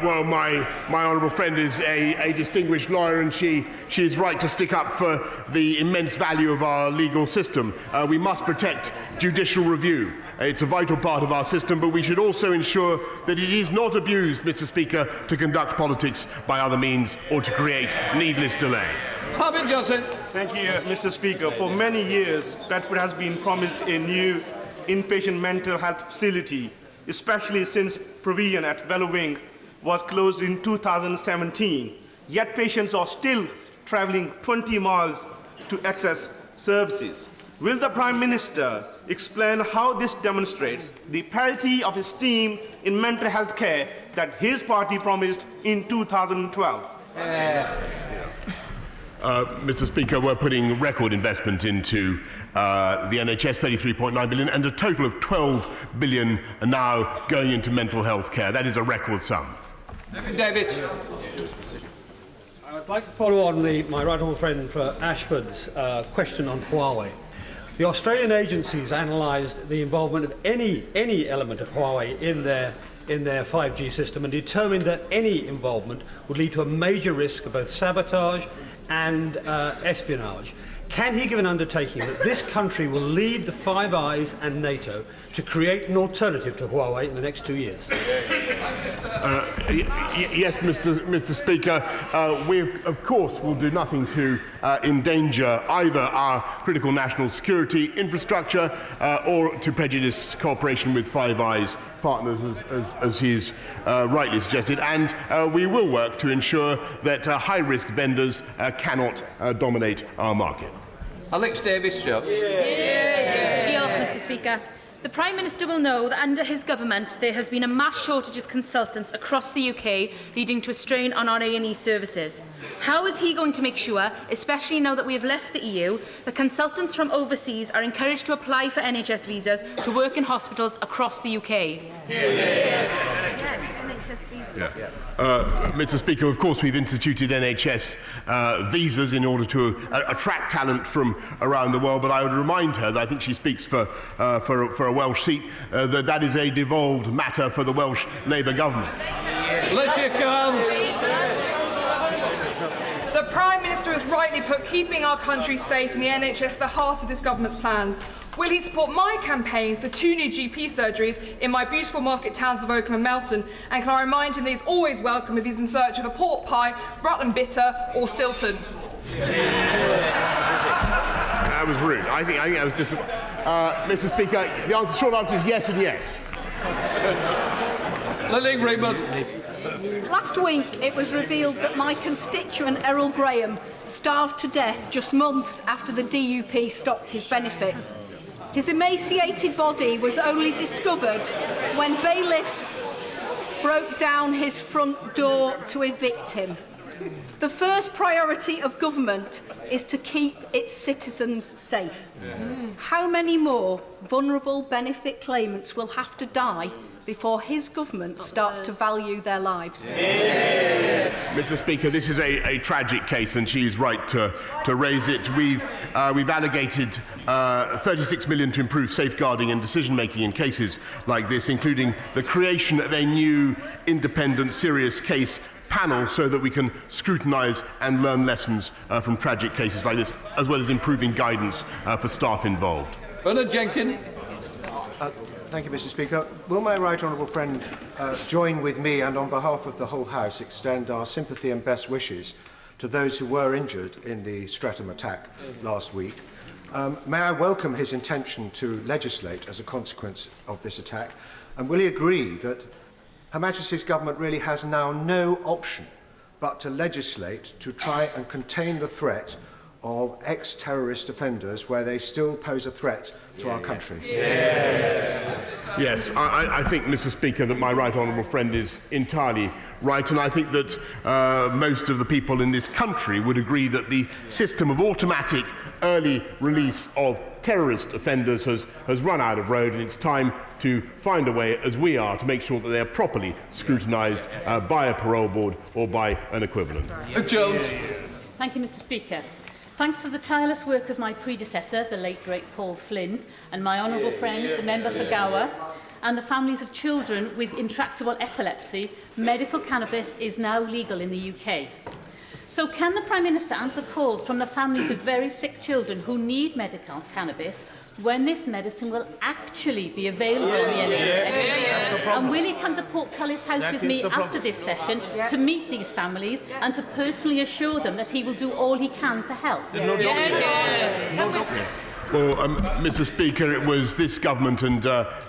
Well, my honourable friend is a distinguished lawyer, and she is right to stick up for the immense value of our legal system. We must protect judicial review. It's a vital part of our system, but we should also ensure that it is not abused, Mr. Speaker, to conduct politics by other means or to create needless delay. Thank you, Mr. Speaker. For many years, Bedford has been promised a new inpatient mental health facility, especially since provision at Wellowing was closed in 2017. Yet patients are still travelling 20 miles to access services. Will the Prime Minister explain how this demonstrates the parity of esteem in mental health care that his party promised in 2012? Mr. Speaker, we're putting record investment into the NHS, 33.9 billion, and a total of 12 billion are now going into mental health care. That is a record sum. David. I'd like to follow on my right honourable friend for Ashford's question on Huawei. The Australian agencies analysed the involvement of any element of Huawei in their 5G system and determined that any involvement would lead to a major risk of both sabotage and espionage. Can he give an undertaking that this country will lead the Five Eyes and NATO to create an alternative to Huawei in the next 2 years? Yes, Mr. Speaker. We, of course, will do nothing to endanger either our critical national security infrastructure or to prejudice cooperation with Five Eyes partners, as he's rightly suggested. And we will work to ensure that high-risk vendors cannot dominate our market. Alex Davis, Show. Mr. Speaker. The Prime Minister will know that under his government there has been a mass shortage of consultants across the UK, leading to a strain on our A&E services. How is he going to make sure, especially now that we have left the EU, that consultants from overseas are encouraged to apply for NHS visas to work in hospitals across the UK? Mr. Speaker, of course we've instituted NHS visas in order to attract talent from around the world, but I would remind her that I think she speaks for a Welsh seat, that is a devolved matter for the Welsh Labour government. The Prime Minister has rightly put keeping our country safe and the NHS at the heart of this government's plans. Will he support my campaign for 2 new GP surgeries in my beautiful market towns of Oakham and Melton? And can I remind him that he's always welcome if he's in search of a pork pie, Rutland Bitter or Stilton? That was rude. I think that was disappointing. Mr. Speaker, the short answer is yes and yes. Lily Raymond. Last week, it was revealed that my constituent Errol Graham starved to death just months after the DUP stopped his benefits. His emaciated body was only discovered when bailiffs broke down his front door to evict him. The first priority of government is to keep its citizens safe. How many more vulnerable benefit claimants will have to die before his government starts to value their lives? Mr. Speaker, this is a tragic case, and she's right to raise it. We've allocated 36 million to improve safeguarding and decision-making in cases like this, including the creation of a new independent serious case panel so that we can scrutinise and learn lessons from tragic cases like this, as well as improving guidance for staff involved. Bernard Jenkins. Thank you, Mr. Speaker. Will my right honourable friend join with me and on behalf of the whole House extend our sympathy and best wishes to those who were injured in the Streatham attack last week? May I welcome his intention to legislate as a consequence of this attack? And will he agree that Her Majesty's government really has now no option but to legislate to try and contain the threat of ex-terrorist offenders where they still pose a threat to our country? Yes, I think, Mr. Speaker, that my right honourable friend is entirely right, and I think that most of the people in this country would agree that the system of automatic early release of terrorist offenders has run out of road, and it's time to find a way, as we are, to make sure that they are properly scrutinised by a parole board or by an equivalent. Jones. Thank you, Mr. Speaker. Thanks to the tireless work of my predecessor, the late great Paul Flynn, and my honourable friend, the member for Gower, and the families of children with intractable epilepsy, medical cannabis is now legal in the UK. So can the Prime Minister answer calls from the families of very sick children who need medical cannabis when this medicine will actually be available on the NHS? And will he come to Portcullis House with me after this session to meet these families and to personally assure them that he will do all he can to help? Well, Mr. Speaker, it was this government and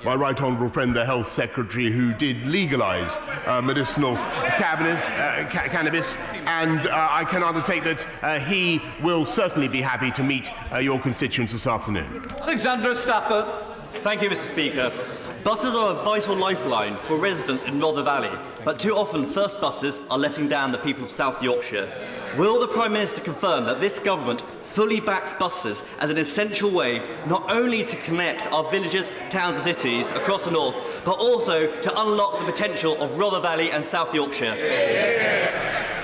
my right honourable friend, the Health Secretary, who did legalise medicinal cannabis, and I can undertake that he will certainly be happy to meet your constituents this afternoon. Alexandra Stafford. Thank you, Mr. Speaker. Buses are a vital lifeline for residents in Rother Valley, but too often first buses are letting down the people of South Yorkshire. Will the Prime Minister confirm that this government fully backs buses as an essential way not only to connect our villages, towns and cities across the north, but also to unlock the potential of Rother Valley and South Yorkshire?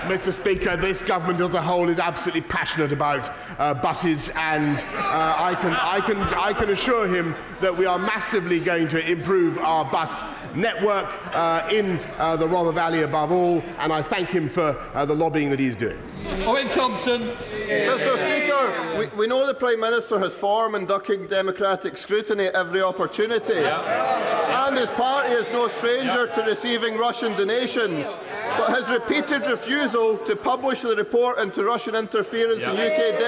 Mr. Speaker, this government as a whole is absolutely passionate about buses, and I can assure him that we are massively going to improve our bus network in the Rother Valley above all, and I thank him for the lobbying that he's doing. Owen Thompson. Mr. Speaker, we know the Prime Minister has form in ducking democratic scrutiny at every opportunity, and his party is no stranger to receiving Russian donations. But his repeated refusal to publish the report into Russian interference in UK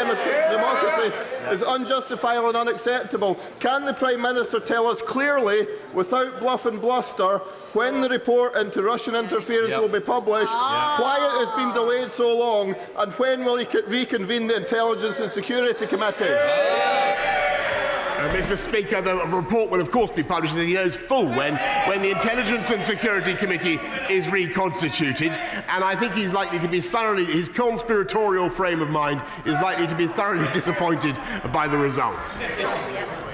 democracy is unjustifiable and unacceptable. Can the Prime Minister tell us clearly, without bluff and bluster, when the report into Russian interference will be published, why it has been delayed so long, and when will he reconvene the Intelligence and Security Committee? Mr. Speaker, the report will of course be published, as he knows full when the Intelligence and Security Committee is reconstituted, and I think he's likely to be thoroughly, his conspiratorial frame of mind is likely to be thoroughly disappointed by the results.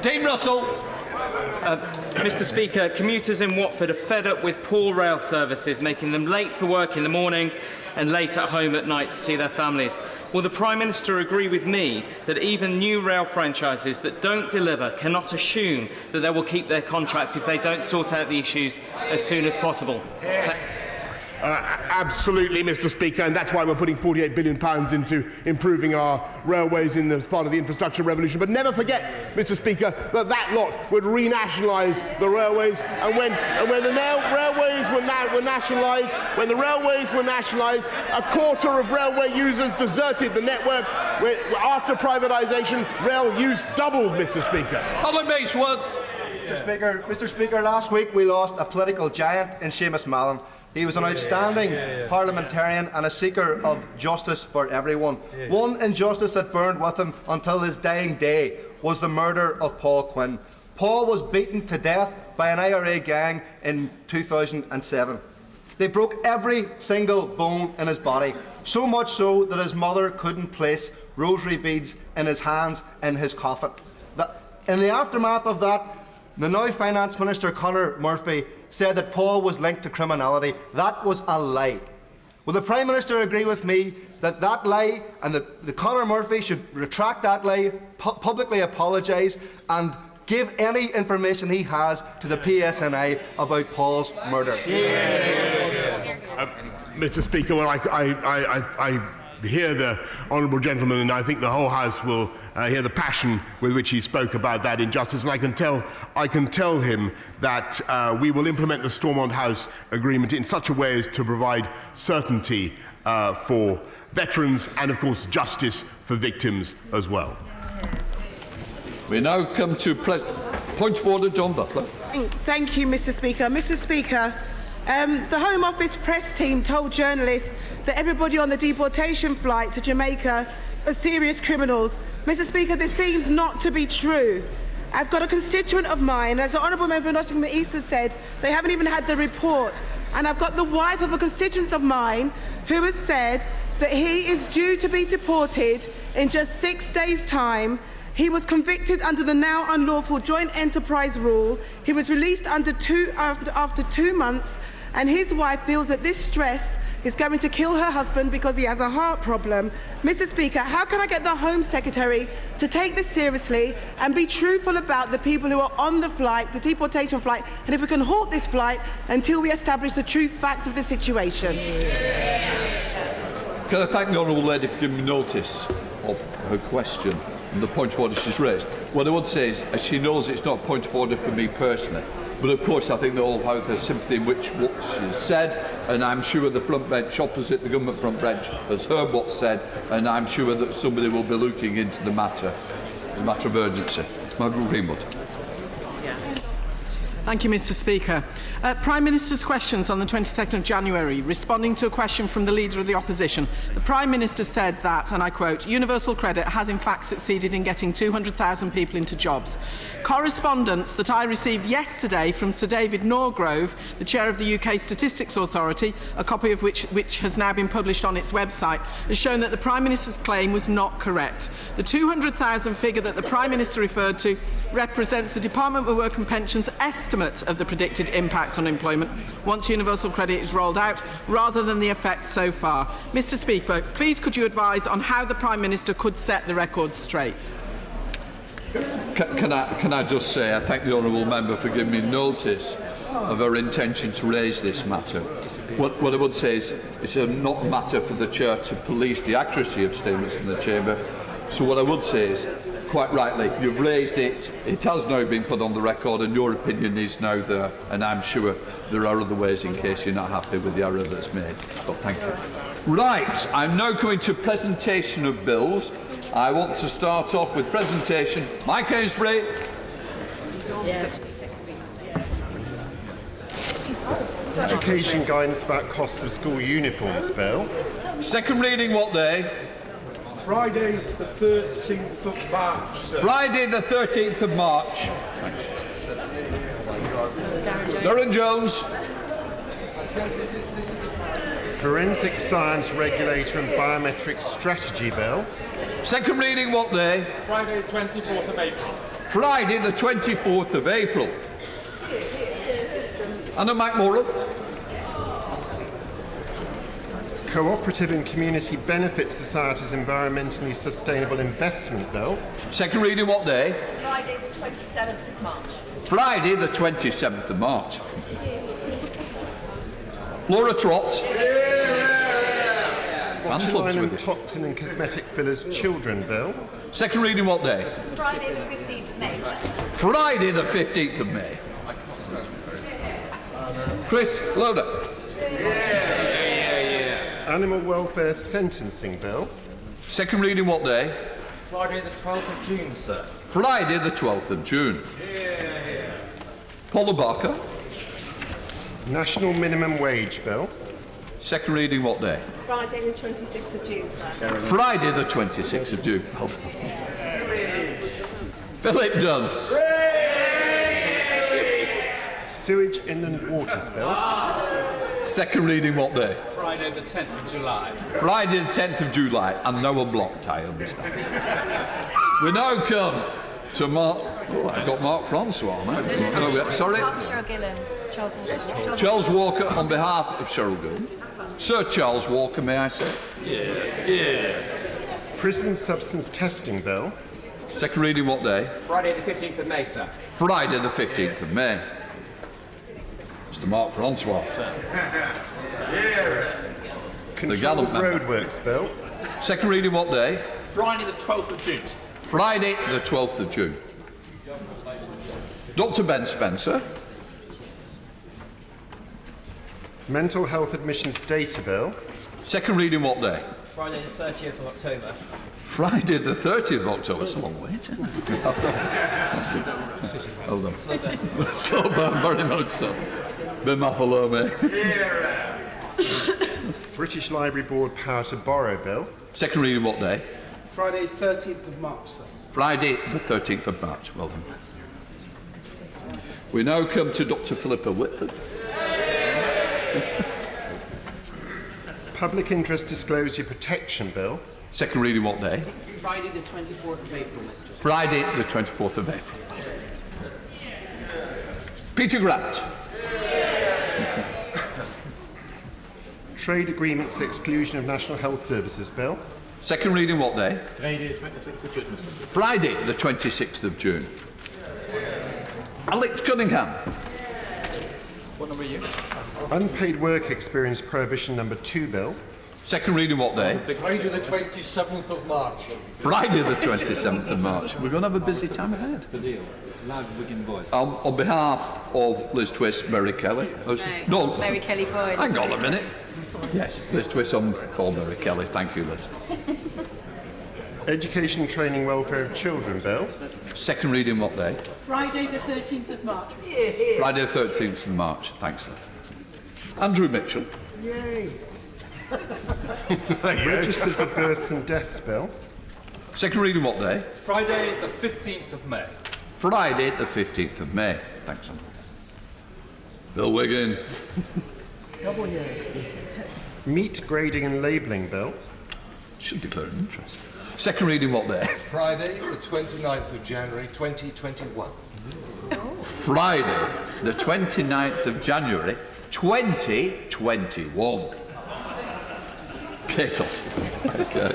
Dean Russell. Mr. Speaker, commuters in Watford are fed up with poor rail services, making them late for work in the morning and late at home at night to see their families. Will the Prime Minister agree with me that even new rail franchises that don't deliver cannot assume that they will keep their contract if they don't sort out the issues as soon as possible? Absolutely, Mr. Speaker, and that's why we're putting £48 billion into improving our railways as part of the infrastructure revolution. But never forget, Mr. Speaker, that lot would renationalise the railways, and when the railways were nationalised, a quarter of railway users deserted the network. After privatisation, rail use doubled, Mr. Speaker. Mr. Speaker, last week we lost a political giant in Seamus Mallon. He was an outstanding parliamentarian and a seeker of justice for everyone. One injustice that burned with him until his dying day was the murder of Paul Quinn. Paul was beaten to death by an IRA gang in 2007. They broke every single bone in his body, so much so that his mother couldn't place rosary beads in his hands in his coffin. In the aftermath of that, the now Finance Minister Conor Murphy said that Paul was linked to criminality. That was a lie. Will the Prime Minister agree with me that that lie, and the Conor Murphy should retract that lie, publicly apologise and give any information he has to the PSNI about Paul's murder? Mr. Speaker, well, I hear the honourable gentleman, and I think the whole House will hear the passion with which he spoke about that injustice, and I can tell him that we will implement the Stormont House Agreement in such a way as to provide certainty for veterans and, of course, justice for victims as well. We now come to point of order, John Butler. Thank you, Mr. Speaker. Mr. Speaker, the Home Office press team told journalists that everybody on the deportation flight to Jamaica are serious criminals. Mr. Speaker, this seems not to be true. I've got a constituent of mine, as the Honourable Member for Nottingham East has said, they haven't even had the report. And I've got the wife of a constituent of mine who has said that he is due to be deported in just 6 days' time. He was convicted under the now unlawful joint enterprise rule. He was released after 2 months, and his wife feels that this stress is going to kill her husband because he has a heart problem. Mr. Speaker, how can I get the Home Secretary to take this seriously and be truthful about the people who are on the flight, the deportation flight, and if we can halt this flight until we establish the true facts of the situation? Can I thank the honourable lady for giving me notice of her question and the point of order she's raised? What I would say is, as she knows, it's not a point of order for me personally. But of course, I think they all have their sympathy in which what she's said, and I'm sure the front bench opposite the government front bench has heard what's said, and I'm sure that somebody will be looking into the matter as a matter of urgency. Margaret Greenwood. Thank you, Mr. Speaker. Prime Minister's questions on the 22nd of January, responding to a question from the Leader of the Opposition, the Prime Minister said that, and I quote, universal credit has in fact succeeded in getting 200,000 people into jobs. Correspondence that I received yesterday from Sir David Norgrove, the Chair of the UK Statistics Authority, a copy of which has now been published on its website, has shown that the Prime Minister's claim was not correct. The 200,000 figure that the Prime Minister referred to represents the Department for Work and Pensions estimate of the predicted impact on employment once universal credit is rolled out, rather than the effect so far. Mr. Speaker, please could you advise on how the Prime Minister could set the record straight? Can I just say I thank the honourable member for giving me notice of her intention to raise this matter. What I would say is it's not a matter for the Chair to police the accuracy of statements in the Chamber. So what I would say is, quite rightly, you've raised it, it has now been put on the record, and your opinion is now there, and I'm sure there are other ways in case you're not happy with the error that's made. But thank you. Right, I'm now coming to presentation of bills. I want to start off with presentation. Mike Ainsbury. Education guidance about costs of school uniforms bill. Second reading what day? Friday the 13th of March, sir. Friday the 13th of March. Thanks. Darren Jones. Forensic Science Regulator and Biometric Strategy Bill. Second reading what day? Friday the 24th of April. Friday the 24th of April. Anna McMorrow. Cooperative and Community Benefit Society's Environmentally Sustainable Investment Bill. Second reading what day? Friday the 27th of March. Friday the 27th of March. Laura Trott. Botuline and Toxin and Cosmetic Fillers Children Bill. Second reading what day? Friday the 15th of May. Friday the 15th of May. Chris Loder. Animal Welfare Sentencing Bill. Second reading what day? Friday the 12th of June, sir. Friday the 12th of June. Paula Barker. National Minimum Wage Bill. Second reading what day? Friday the 26th of June, sir. Friday the 26th of June. Philip Dunn. Sewage Inland Waters Bill. Second reading what day? Friday the 10th of July. Friday the 10th of July, and now a blocked, I understand. We now come to Mark. Oh, I've got Mark Francois. No, sorry. Cheryl Gillen. Charles Walker on behalf of Cheryl Gillen. Sir Charles Walker, may I say? Yeah. Prison Substance Testing Bill. Second reading what day? Friday the 15th of May, sir. Friday the 15th of May. Mr. Mark Francois. Controlled Roadworks Bill. Second reading what day? Friday the 12th of June. Friday the 12th of June. Dr. Ben Spencer. Mental Health Admissions Data Bill. Second reading what day? Friday the 30th of October. Friday the 30th of October. It's a long wait, isn't it? Hold on. Slow burn, very much so. Ben Maffalome. British Library Board Power to Borrow Bill. Second reading what day? Friday 13th of March, sir. Friday the 13th of March. Well done. We now come to Dr. Philippa Whitford. Public Interest Disclosure Protection Bill. Second reading what day? Friday the 24th of April, Mr. Friday the 24th of April. Peter Grant. Trade Agreements Exclusion of National Health Services Bill. Second reading what day? Friday the 26th of June, Mr. Speaker. Friday the 26th of June. Alex Cunningham. What number are you? Unpaid Work Experience Prohibition Number 2 Bill. Second reading what day? Friday the 27th of March. Friday the 27th of March. We're going to have a busy time ahead. Loud Wigan voice. On behalf of Liz Twist, Mary Kelly. No, Mary Kelly Floyd. hang on a minute. Yes, Liz Twist on call Mary Kelly. Thank you, Liz. Education, Training, Welfare of Children Bill. Second reading what day? Friday the 13th of March. Friday the 13th of March. Thanks. Andrew Mitchell. Yay. Registers of births and deaths bill. Second reading what day? Friday the 15th of May. Friday the 15th of May. Thanks. Bill Wiggin. Double yay. Meat grading and labelling bill. Should declare an interest. Second reading what day? Friday, the 29th of January, 2021. Friday, the 29th of January, 2021. Katos. Okay.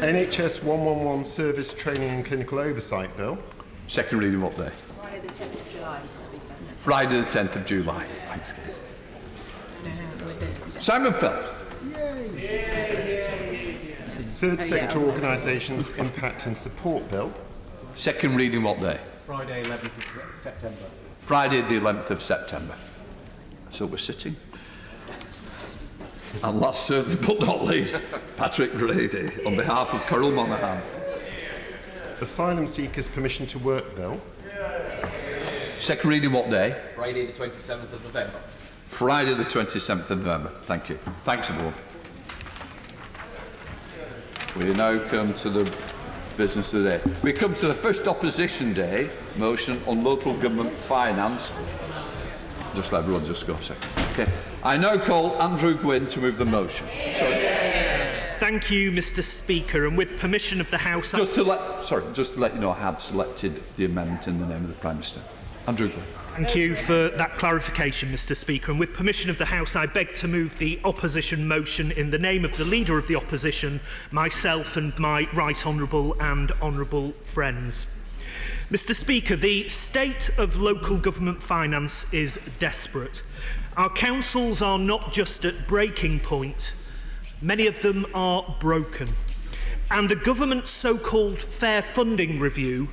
NHS 111 service training and clinical oversight bill. Second reading what day? Friday the 10th of July, Mr. Speaker. Friday the 10th of July. Thanks, Kate. Simon Phelps. Third sector organisations impact and support bill. Second reading what day? Friday 11th of September. Friday the 11th of September. So we're sitting. And last certainly but not least, Patrick Grady on behalf of Coral Monaghan. Asylum seekers permission to work bill. Second reading what day? Friday the 27th of November. Friday the 27th of November. Thank you. Thanks, everyone. We now come to the business of the day. We come to the first opposition day motion on local government finance. Just let everyone just go a second. Okay. I now call Andrew Gwynn to move the motion. Thank you, Mr. Speaker, and with permission of the House... Just to let you know, I have selected the amendment in the name of the Prime Minister. Andrew Gwynn. Thank you for that clarification, Mr. Speaker. And with permission of the House, I beg to move the opposition motion in the name of the Leader of the Opposition, myself and my right honourable and honourable friends. Mr. Speaker, the state of local government finance is desperate. Our councils are not just at breaking point, many of them are broken. And the government's so-called fair funding review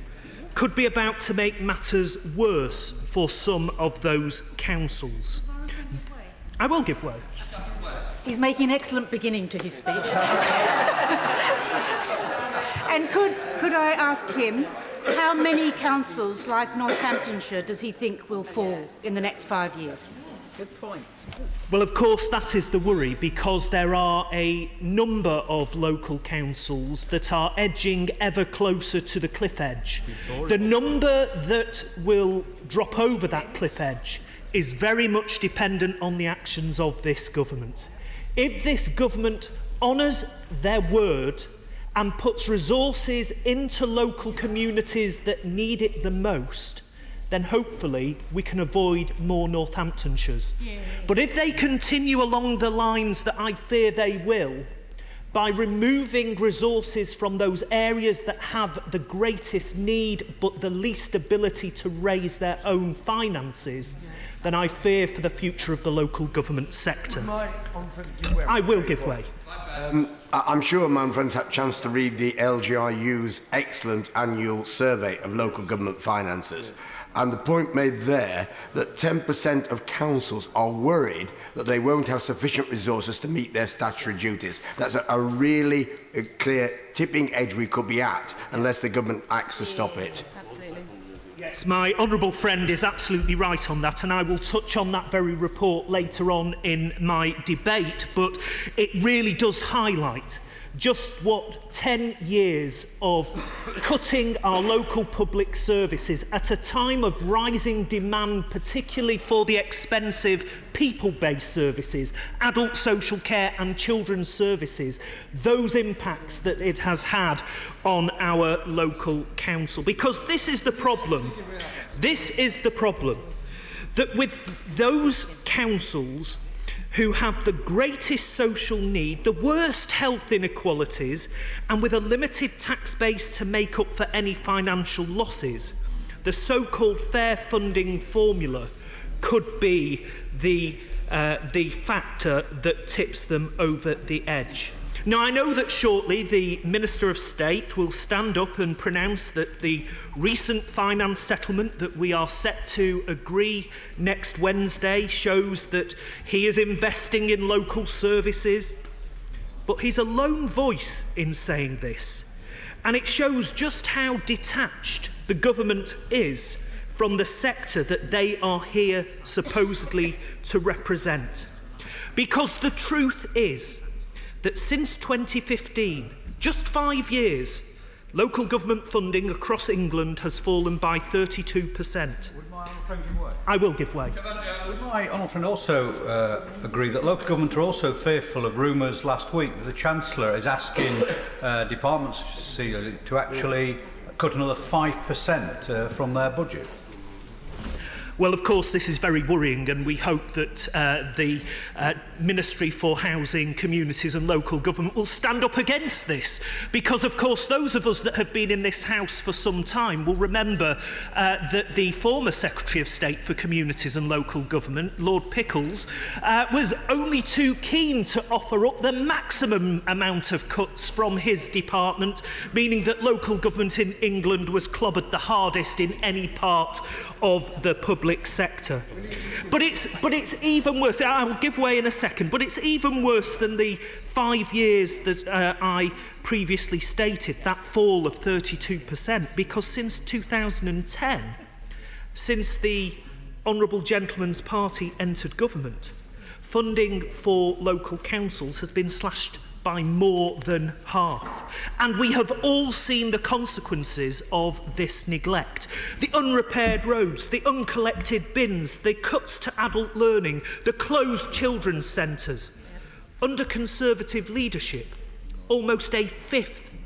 could be about to make matters worse for some of those councils. I will give way. He's making an excellent beginning to his speech. And could I ask him, how many councils like Northamptonshire does he think will fall in the next 5 years? Good point. Well, of course, that is the worry, because there are a number of local councils that are edging ever closer to the cliff edge. The number that will drop over that cliff edge is very much dependent on the actions of this government. If this government honours their word and puts resources into local communities that need it the most, then hopefully we can avoid more Northamptonshires. Yeah. But if they continue along the lines that I fear they will, by removing resources from those areas that have the greatest need but the least ability to raise their own finances, then I fear for the future of the local government sector. I will give way. I'm sure my friends had a chance to read the LGRU's excellent annual survey of local government finances. And the point made there that 10% of councils are worried that they won't have sufficient resources to meet their statutory duties. That's a really clear tipping edge we could be at unless the government acts to stop it. Yes, my honourable friend is absolutely right on that, and I will touch on that very report later on in my debate, but it really does highlight just what 10 years of cutting our local public services at a time of rising demand, particularly for the expensive people-based services, adult social care and children's services, those impacts that it has had on our local council. Because this is the problem. This is the problem, that with those councils who have the greatest social need, the worst health inequalities, and with a limited tax base to make up for any financial losses, the so-called fair funding formula could be the factor that tips them over the edge. Now, I know that shortly the Minister of State will stand up and pronounce that the recent finance settlement that we are set to agree next Wednesday shows that he is investing in local services. But he's a lone voice in saying this. And it shows just how detached the government is from the sector that they are here supposedly to represent. Because the truth is that since 2015, just 5 years, local government funding across England has fallen by 32%. Would my honourable friend give way? I will give way. Would my honourable friend also agree that local government are also fearful of rumours last week that the Chancellor is asking departments to actually cut another 5% from their budget? Well, of course, this is very worrying, and we hope that the Ministry for Housing, Communities and Local Government will stand up against this, because, of course, those of us that have been in this House for some time will remember that the former Secretary of State for Communities and Local Government, Lord Pickles, was only too keen to offer up the maximum amount of cuts from his department, meaning that local government in England was clobbered the hardest in any part of the public sector. But it's even worse. I will give way in a second, but it's even worse than the 5 years that I previously stated, that fall of 32%, because since 2010, since the Honourable Gentleman's Party entered government, funding for local councils has been slashed by more than half. And we have all seen the consequences of this neglect. The unrepaired roads, the uncollected bins, the cuts to adult learning, the closed children's centres. Under Conservative leadership, almost a fifth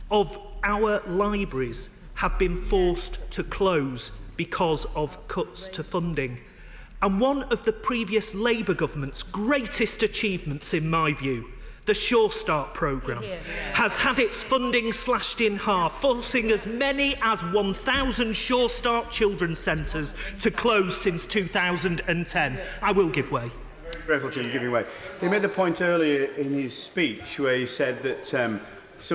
of our libraries have been forced to close because of cuts to funding. And one of the previous Labour government's greatest achievements, in my view, the Sure Start programme, has had its funding slashed in half, forcing as many as 1,000 Sure Start children's centres to close since 2010. I will give way. Grateful to him giving way. He made the point earlier in his speech where he said that some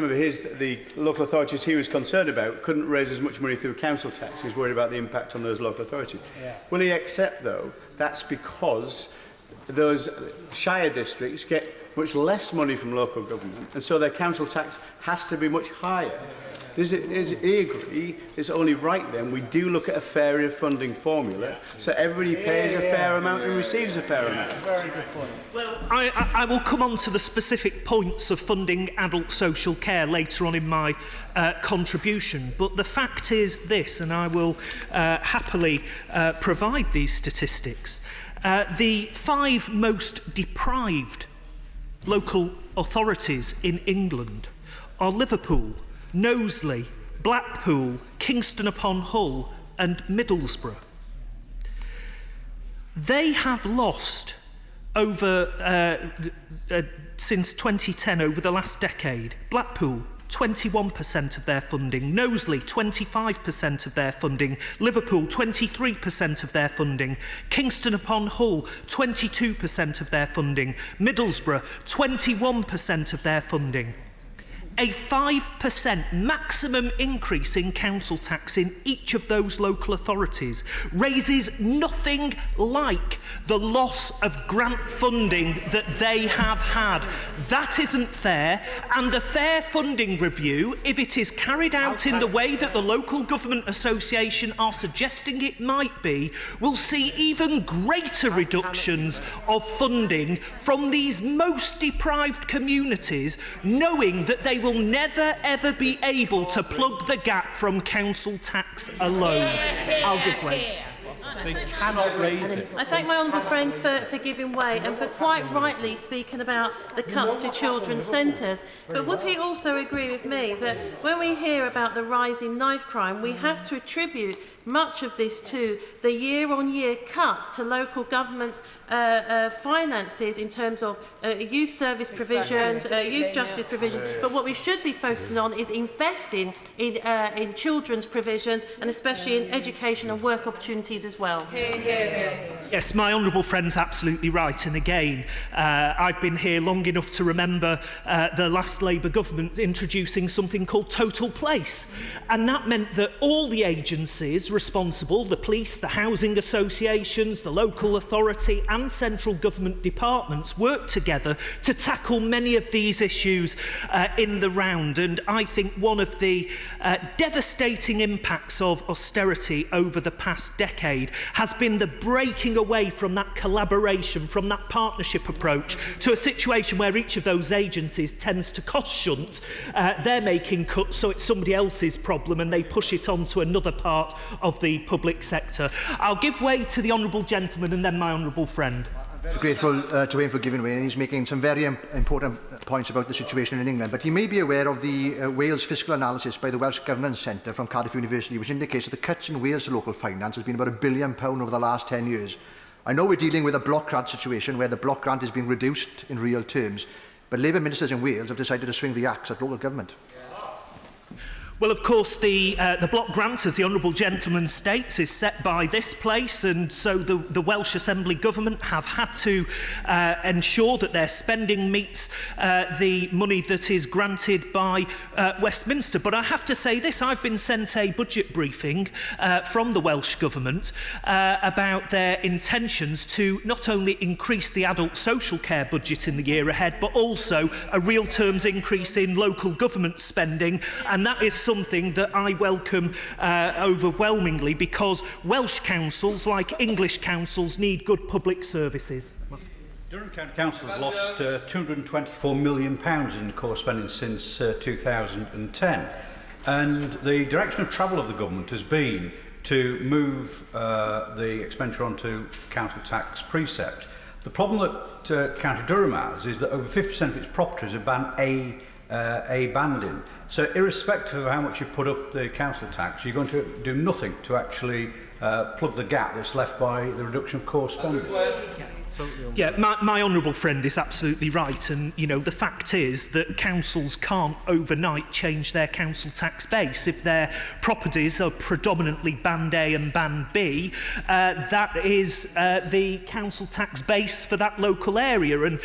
of the local authorities he was concerned about couldn't raise as much money through council tax. He was worried about the impact on those local authorities. Yeah. Will he accept, though, that's because those shire districts get much less money from local government, and so their council tax has to be much higher? Does he agree it's only right then we do look at a fairer funding formula so everybody pays a fair amount and receives a fair amount? Very good point. Well, I will come on to the specific points of funding adult social care later on in my contribution, but the fact is this, and I will happily provide these statistics. The 5 most deprived local authorities in England are Liverpool, Knowsley, Blackpool, Kingston upon Hull and Middlesbrough. They have lost over since 2010, over the last decade. Blackpool, 21% of their funding, Knowsley 25% of their funding, Liverpool 23% of their funding, Kingston upon Hull 22% of their funding, Middlesbrough 21% of their funding. A 5% maximum increase in council tax in each of those local authorities raises nothing like the loss of grant funding that they have had. That isn't fair, and the Fair Funding Review, if it is carried out in the way that the Local Government Association are suggesting it might be, will see even greater reductions of funding from these most deprived communities, knowing that they will never ever be able to plug the gap from council tax alone. I'll give way. They cannot raise it. I thank my honourable friend for giving way and for quite rightly speaking about the cuts to children's centres. But would he also agree with me that when we hear about the rise in knife crime, we have to attribute much of this to the year-on-year cuts to local government finances in terms of youth service provisions, youth justice provisions, but what we should be focusing on is investing in children's provisions and especially in education and work opportunities as well. Yes, my honourable friend's absolutely right, and again, I've been here long enough to remember the last Labour government introducing something called Total Place, and that meant that all the agencies, responsible, the police, the housing associations, the local authority and central government departments work together to tackle many of these issues in the round. And I think one of the devastating impacts of austerity over the past decade has been the breaking away from that collaboration, from that partnership approach, to a situation where each of those agencies tends to cost shunt. They're making cuts, so it's somebody else's problem, and they push it on to another part of the public sector. I'll give way to the honourable gentleman and then my honourable friend. I'm grateful to him for giving way, and he's making some very important points about the situation in England. But he may be aware of the Wales fiscal analysis by the Welsh Governance Centre from Cardiff University, which indicates that the cuts in Wales local finance has been about £1 billion over the last 10 years. I know we're dealing with a block grant situation where the block grant is being reduced in real terms, but Labour ministers in Wales have decided to swing the axe at local government. Well, of course, the block grant, as the honourable gentleman states, is set by this place, and so the Welsh Assembly Government have had to ensure that their spending meets the money that is granted by Westminster. But I have to say this, I've been sent a budget briefing from the Welsh Government about their intentions to not only increase the adult social care budget in the year ahead, but also a real terms increase in local government spending, and that is something that I welcome overwhelmingly, because Welsh councils, like English councils, need good public services. Durham County Council has lost £224 million in core spending since 2010, and the direction of travel of the government has been to move the expenditure onto council tax precept. The problem that County Durham has is that over 50% of its properties are band A banding. So irrespective of how much you put up the council tax, you're going to do nothing to actually plug the gap that's left by the reduction of core spending. Yeah, my honourable friend is absolutely right, and you know the fact is that councils can't overnight change their council tax base. If their properties are predominantly band A and band B, that is the council tax base for that local area, and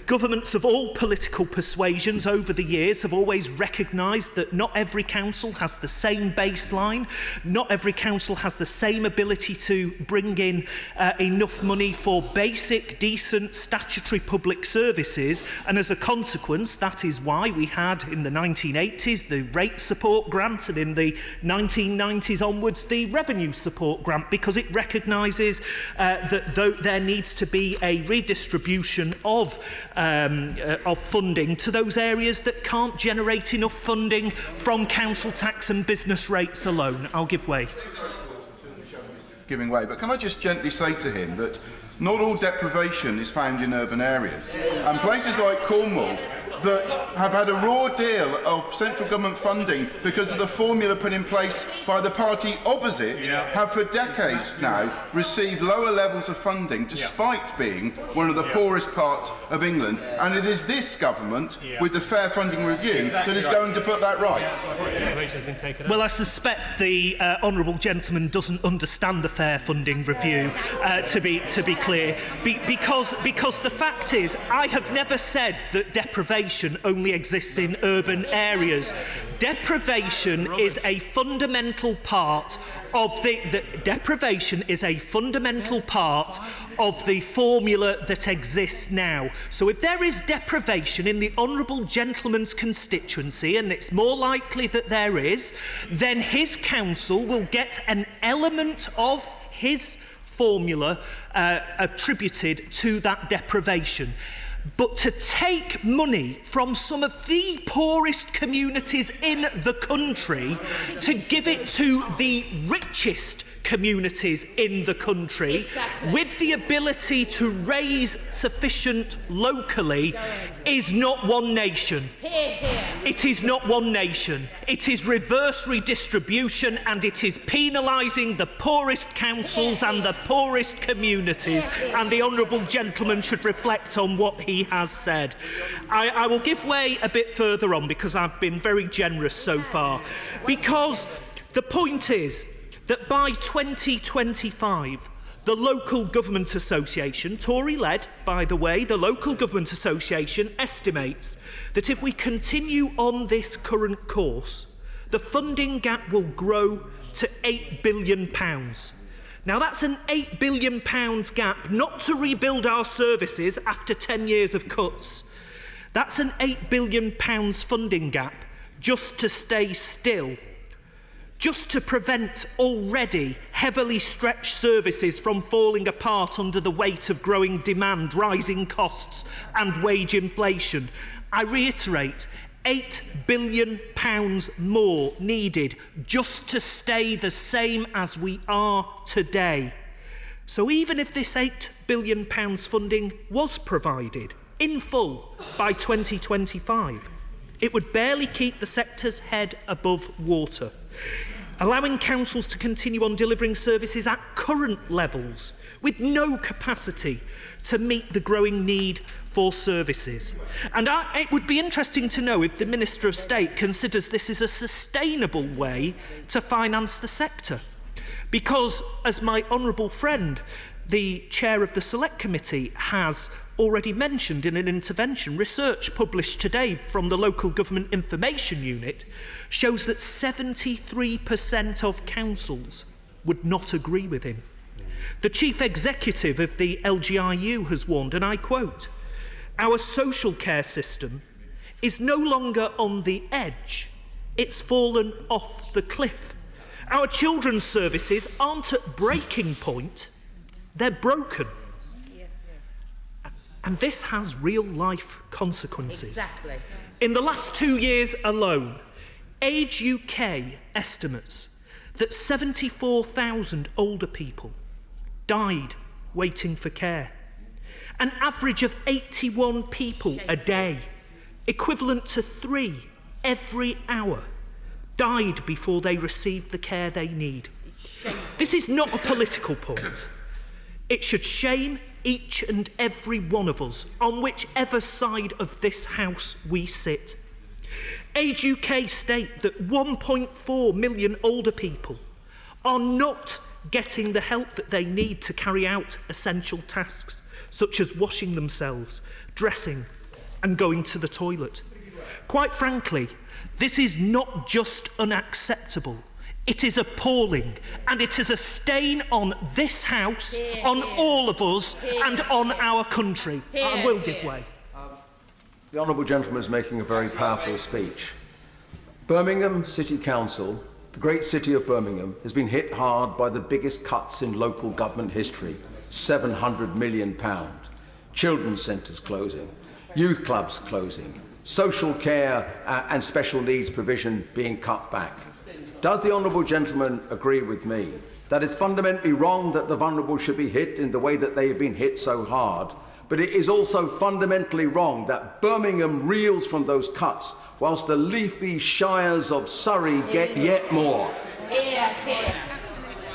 governments of all political persuasions over the years have always recognised that not every council has the same baseline, not every council has the same ability to bring in enough money for basic, decent, statutory public services, and as a consequence, that is why we had in the 1980s the rate support grant, and in the 1990s onwards the revenue support grant, because it recognises that there needs to be a redistribution of funding to those areas that can't generate enough funding from council tax and business rates alone. I'll give way. Giving way, but can I just gently say to him that not all deprivation is found in urban areas, and places like Cornwall that have had a raw deal of central government funding because of the formula put in place by the party opposite have for decades now received lower levels of funding despite being one of the poorest parts of England, and it is this government with the Fair Funding Review that is going to put that right. Well, I suspect the honourable gentleman doesn't understand the Fair Funding Review, to be clear, because the fact is I have never said that deprivation only exists in urban areas. Deprivation is a fundamental part of deprivation is a fundamental part of the formula that exists now. So if there is deprivation in the honourable gentleman's constituency, and it's more likely that there is, then his council will get an element of his formula attributed to that deprivation. But to take money from some of the poorest communities in the country to give it to the richest communities in the country with the ability to raise sufficient locally is not one nation. It is not one nation. It is reverse redistribution, and it is penalising the poorest councils and the poorest communities, and the honourable gentleman should reflect on what he has said. I will give way a bit further on because I've been very generous so far, because the point is that by 2025, the Local Government Association, Tory-led, by the way, the Local Government Association estimates that if we continue on this current course, the funding gap will grow to £8 billion. Now, that's an £8 billion gap, not to rebuild our services after 10 years of cuts. That's an £8 billion funding gap just to stay still, just to prevent already heavily stretched services from falling apart under the weight of growing demand, rising costs and wage inflation. I reiterate, £8 billion more needed just to stay the same as we are today. So even if this £8 billion funding was provided in full by 2025, it would barely keep the sector's head above water, allowing councils to continue on delivering services at current levels with no capacity to meet the growing need for services. And it would be interesting to know if the Minister of State considers this is a sustainable way to finance the sector. Because, as my honourable friend, the chair of the Select Committee, has already mentioned in an intervention, research published today from the Local Government Information Unit shows that 73% of councils would not agree with him. The chief executive of the LGIU has warned, and I quote, "Our social care system is no longer on the edge, it's fallen off the cliff. Our children's services aren't at breaking point, they're broken." And this has real-life consequences. Exactly. In the last 2 years alone, Age UK estimates that 74,000 older people died waiting for care. An average of 81 people a day, equivalent to 3 every hour, died before they received the care they need. This is not a political point. It should shame each and every one of us, on whichever side of this house we sit. Age UK state that 1.4 million older people are not getting the help that they need to carry out essential tasks, such as washing themselves, dressing, and going to the toilet. Quite frankly, this is not just unacceptable, it is appalling, and it is a stain on this House, on all of us, and on our country. I will give way. The Honourable Gentleman is making a very powerful speech. Birmingham City Council, the great city of Birmingham, has been hit hard by the biggest cuts in local government history, £700 million. Children's centres closing, youth clubs closing, social care and special needs provision being cut back. Does the Honourable Gentleman agree with me that it's fundamentally wrong that the vulnerable should be hit in the way that they have been hit so hard, but it is also fundamentally wrong that Birmingham reels from those cuts whilst the leafy shires of Surrey get yet more?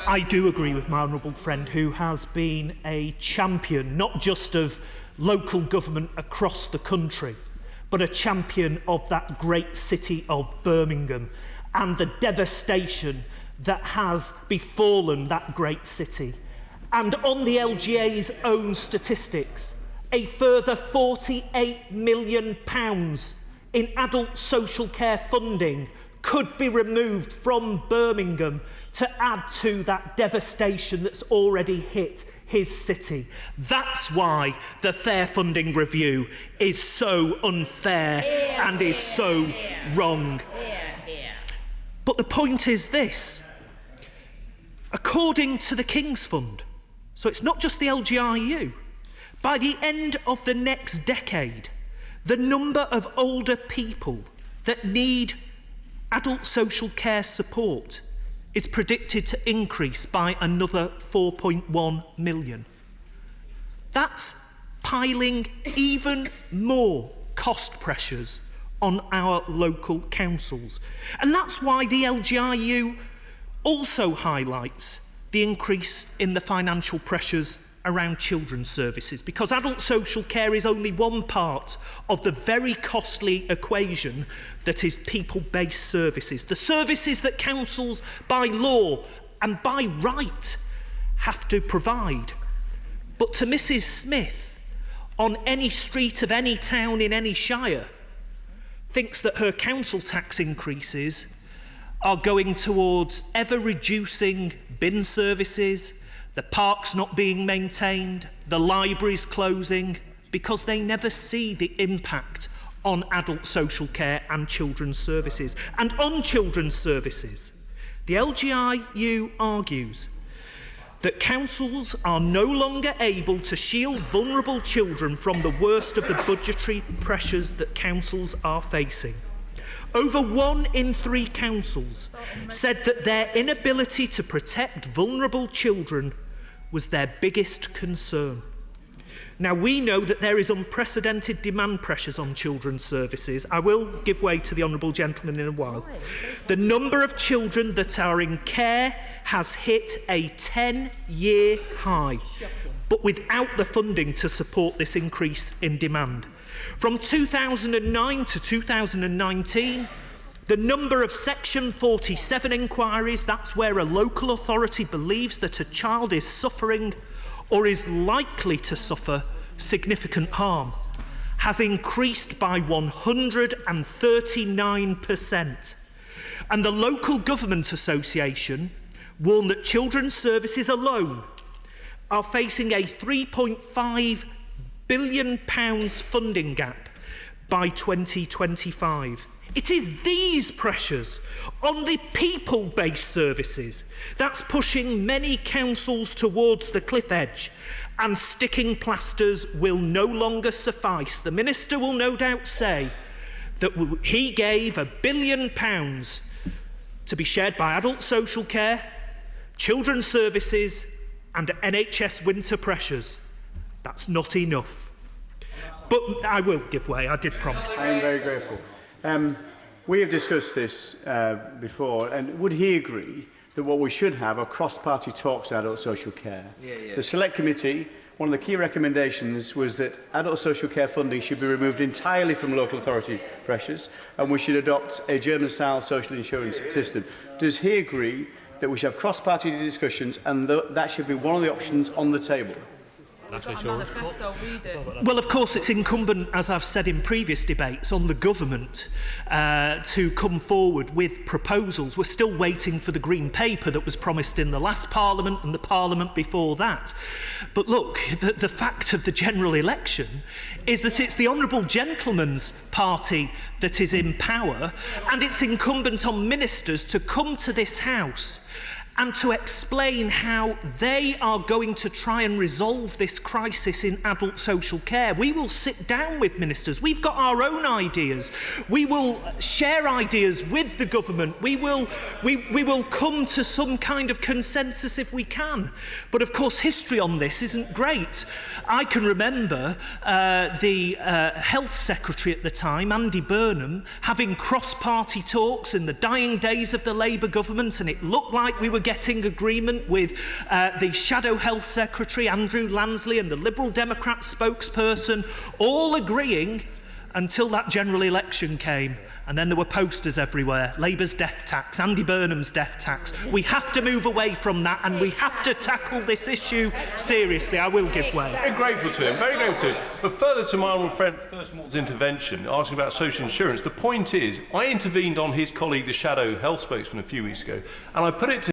I do agree with my honourable friend, who has been a champion not just of local government across the country, but a champion of that great city of Birmingham and the devastation that has befallen that great city. And on the LGA's own statistics, a further £48 million in adult social care funding could be removed from Birmingham to add to that devastation that's already hit his city. That's why the Fair Funding Review is so unfair and is so wrong. But the point is this. According to the King's Fund, so it's not just the LGIU, by the end of the next decade, the number of older people that need adult social care support is predicted to increase by another 4.1 million. That's piling even more cost pressures on our local councils. And that's why the LGIU also highlights the increase in the financial pressures around children's services, because adult social care is only one part of the very costly equation that is people-based services, the services that councils by law and by right have to provide. But to Mrs. Smith, on any street of any town in any shire, thinks that her council tax increases are going towards ever-reducing bin services, the parks not being maintained, the libraries closing, because they never see the impact on adult social care and children's services. And on children's services, the LGIU argues that councils are no longer able to shield vulnerable children from the worst of the budgetary pressures that councils are facing. Over 1 in 3 councils said that their inability to protect vulnerable children was their biggest concern. Now, we know that there is unprecedented demand pressures on children's services. I will give way to the honourable gentleman in a while. The number of children that are in care has hit a 10-year high, but without the funding to support this increase in demand. From 2009 to 2019, the number of Section 47 inquiries, that's where a local authority believes that a child is suffering or is likely to suffer significant harm, has increased by 139%. And the Local Government Association warned that children's services alone are facing a £3.5 billion funding gap by 2025. It is these pressures on the people-based services that's pushing many councils towards the cliff edge, and sticking plasters will no longer suffice. The Minister will no doubt say that he gave £1 billion to be shared by adult social care, children's services and NHS winter pressures. That's not enough. But I will give way, I did promise. I am very grateful. We have discussed this before, and would he agree that what we should have are cross-party talks on adult social care? The Select Committee, one of the key recommendations was that adult social care funding should be removed entirely from local authority pressures, and we should adopt a German-style social insurance system. Does he agree that we should have cross-party discussions and that should be one of the options on the table? Well, of course, it's incumbent, as I've said in previous debates, on the government to come forward with proposals. We're still waiting for the Green Paper that was promised in the last Parliament and the Parliament before that. But look, the fact of the general election is that it's the honourable gentleman's party that is in power, and it's incumbent on ministers to come to this House and to explain how they are going to try and resolve this crisis in adult social care. We will sit down with ministers. We've got our own ideas. We will share ideas with the government. We will come to some kind of consensus if we can. But of course, history on this isn't great. I can remember the Health Secretary at the time, Andy Burnham, having cross-party talks in the dying days of the Labour government, and it looked like we were getting agreement with the Shadow Health Secretary, Andrew Lansley, and the Liberal Democrat spokesperson, all agreeing until that general election came. And then there were posters everywhere. Labour's death tax, Andy Burnham's death tax. We have to move away from that, and we have to tackle this issue seriously. I will give way. Very grateful to him, very grateful to him. But further to my honourable friend Thurston's intervention, asking about social insurance, the point is, I intervened on his colleague, the Shadow Health spokesman, a few weeks ago, and I put it to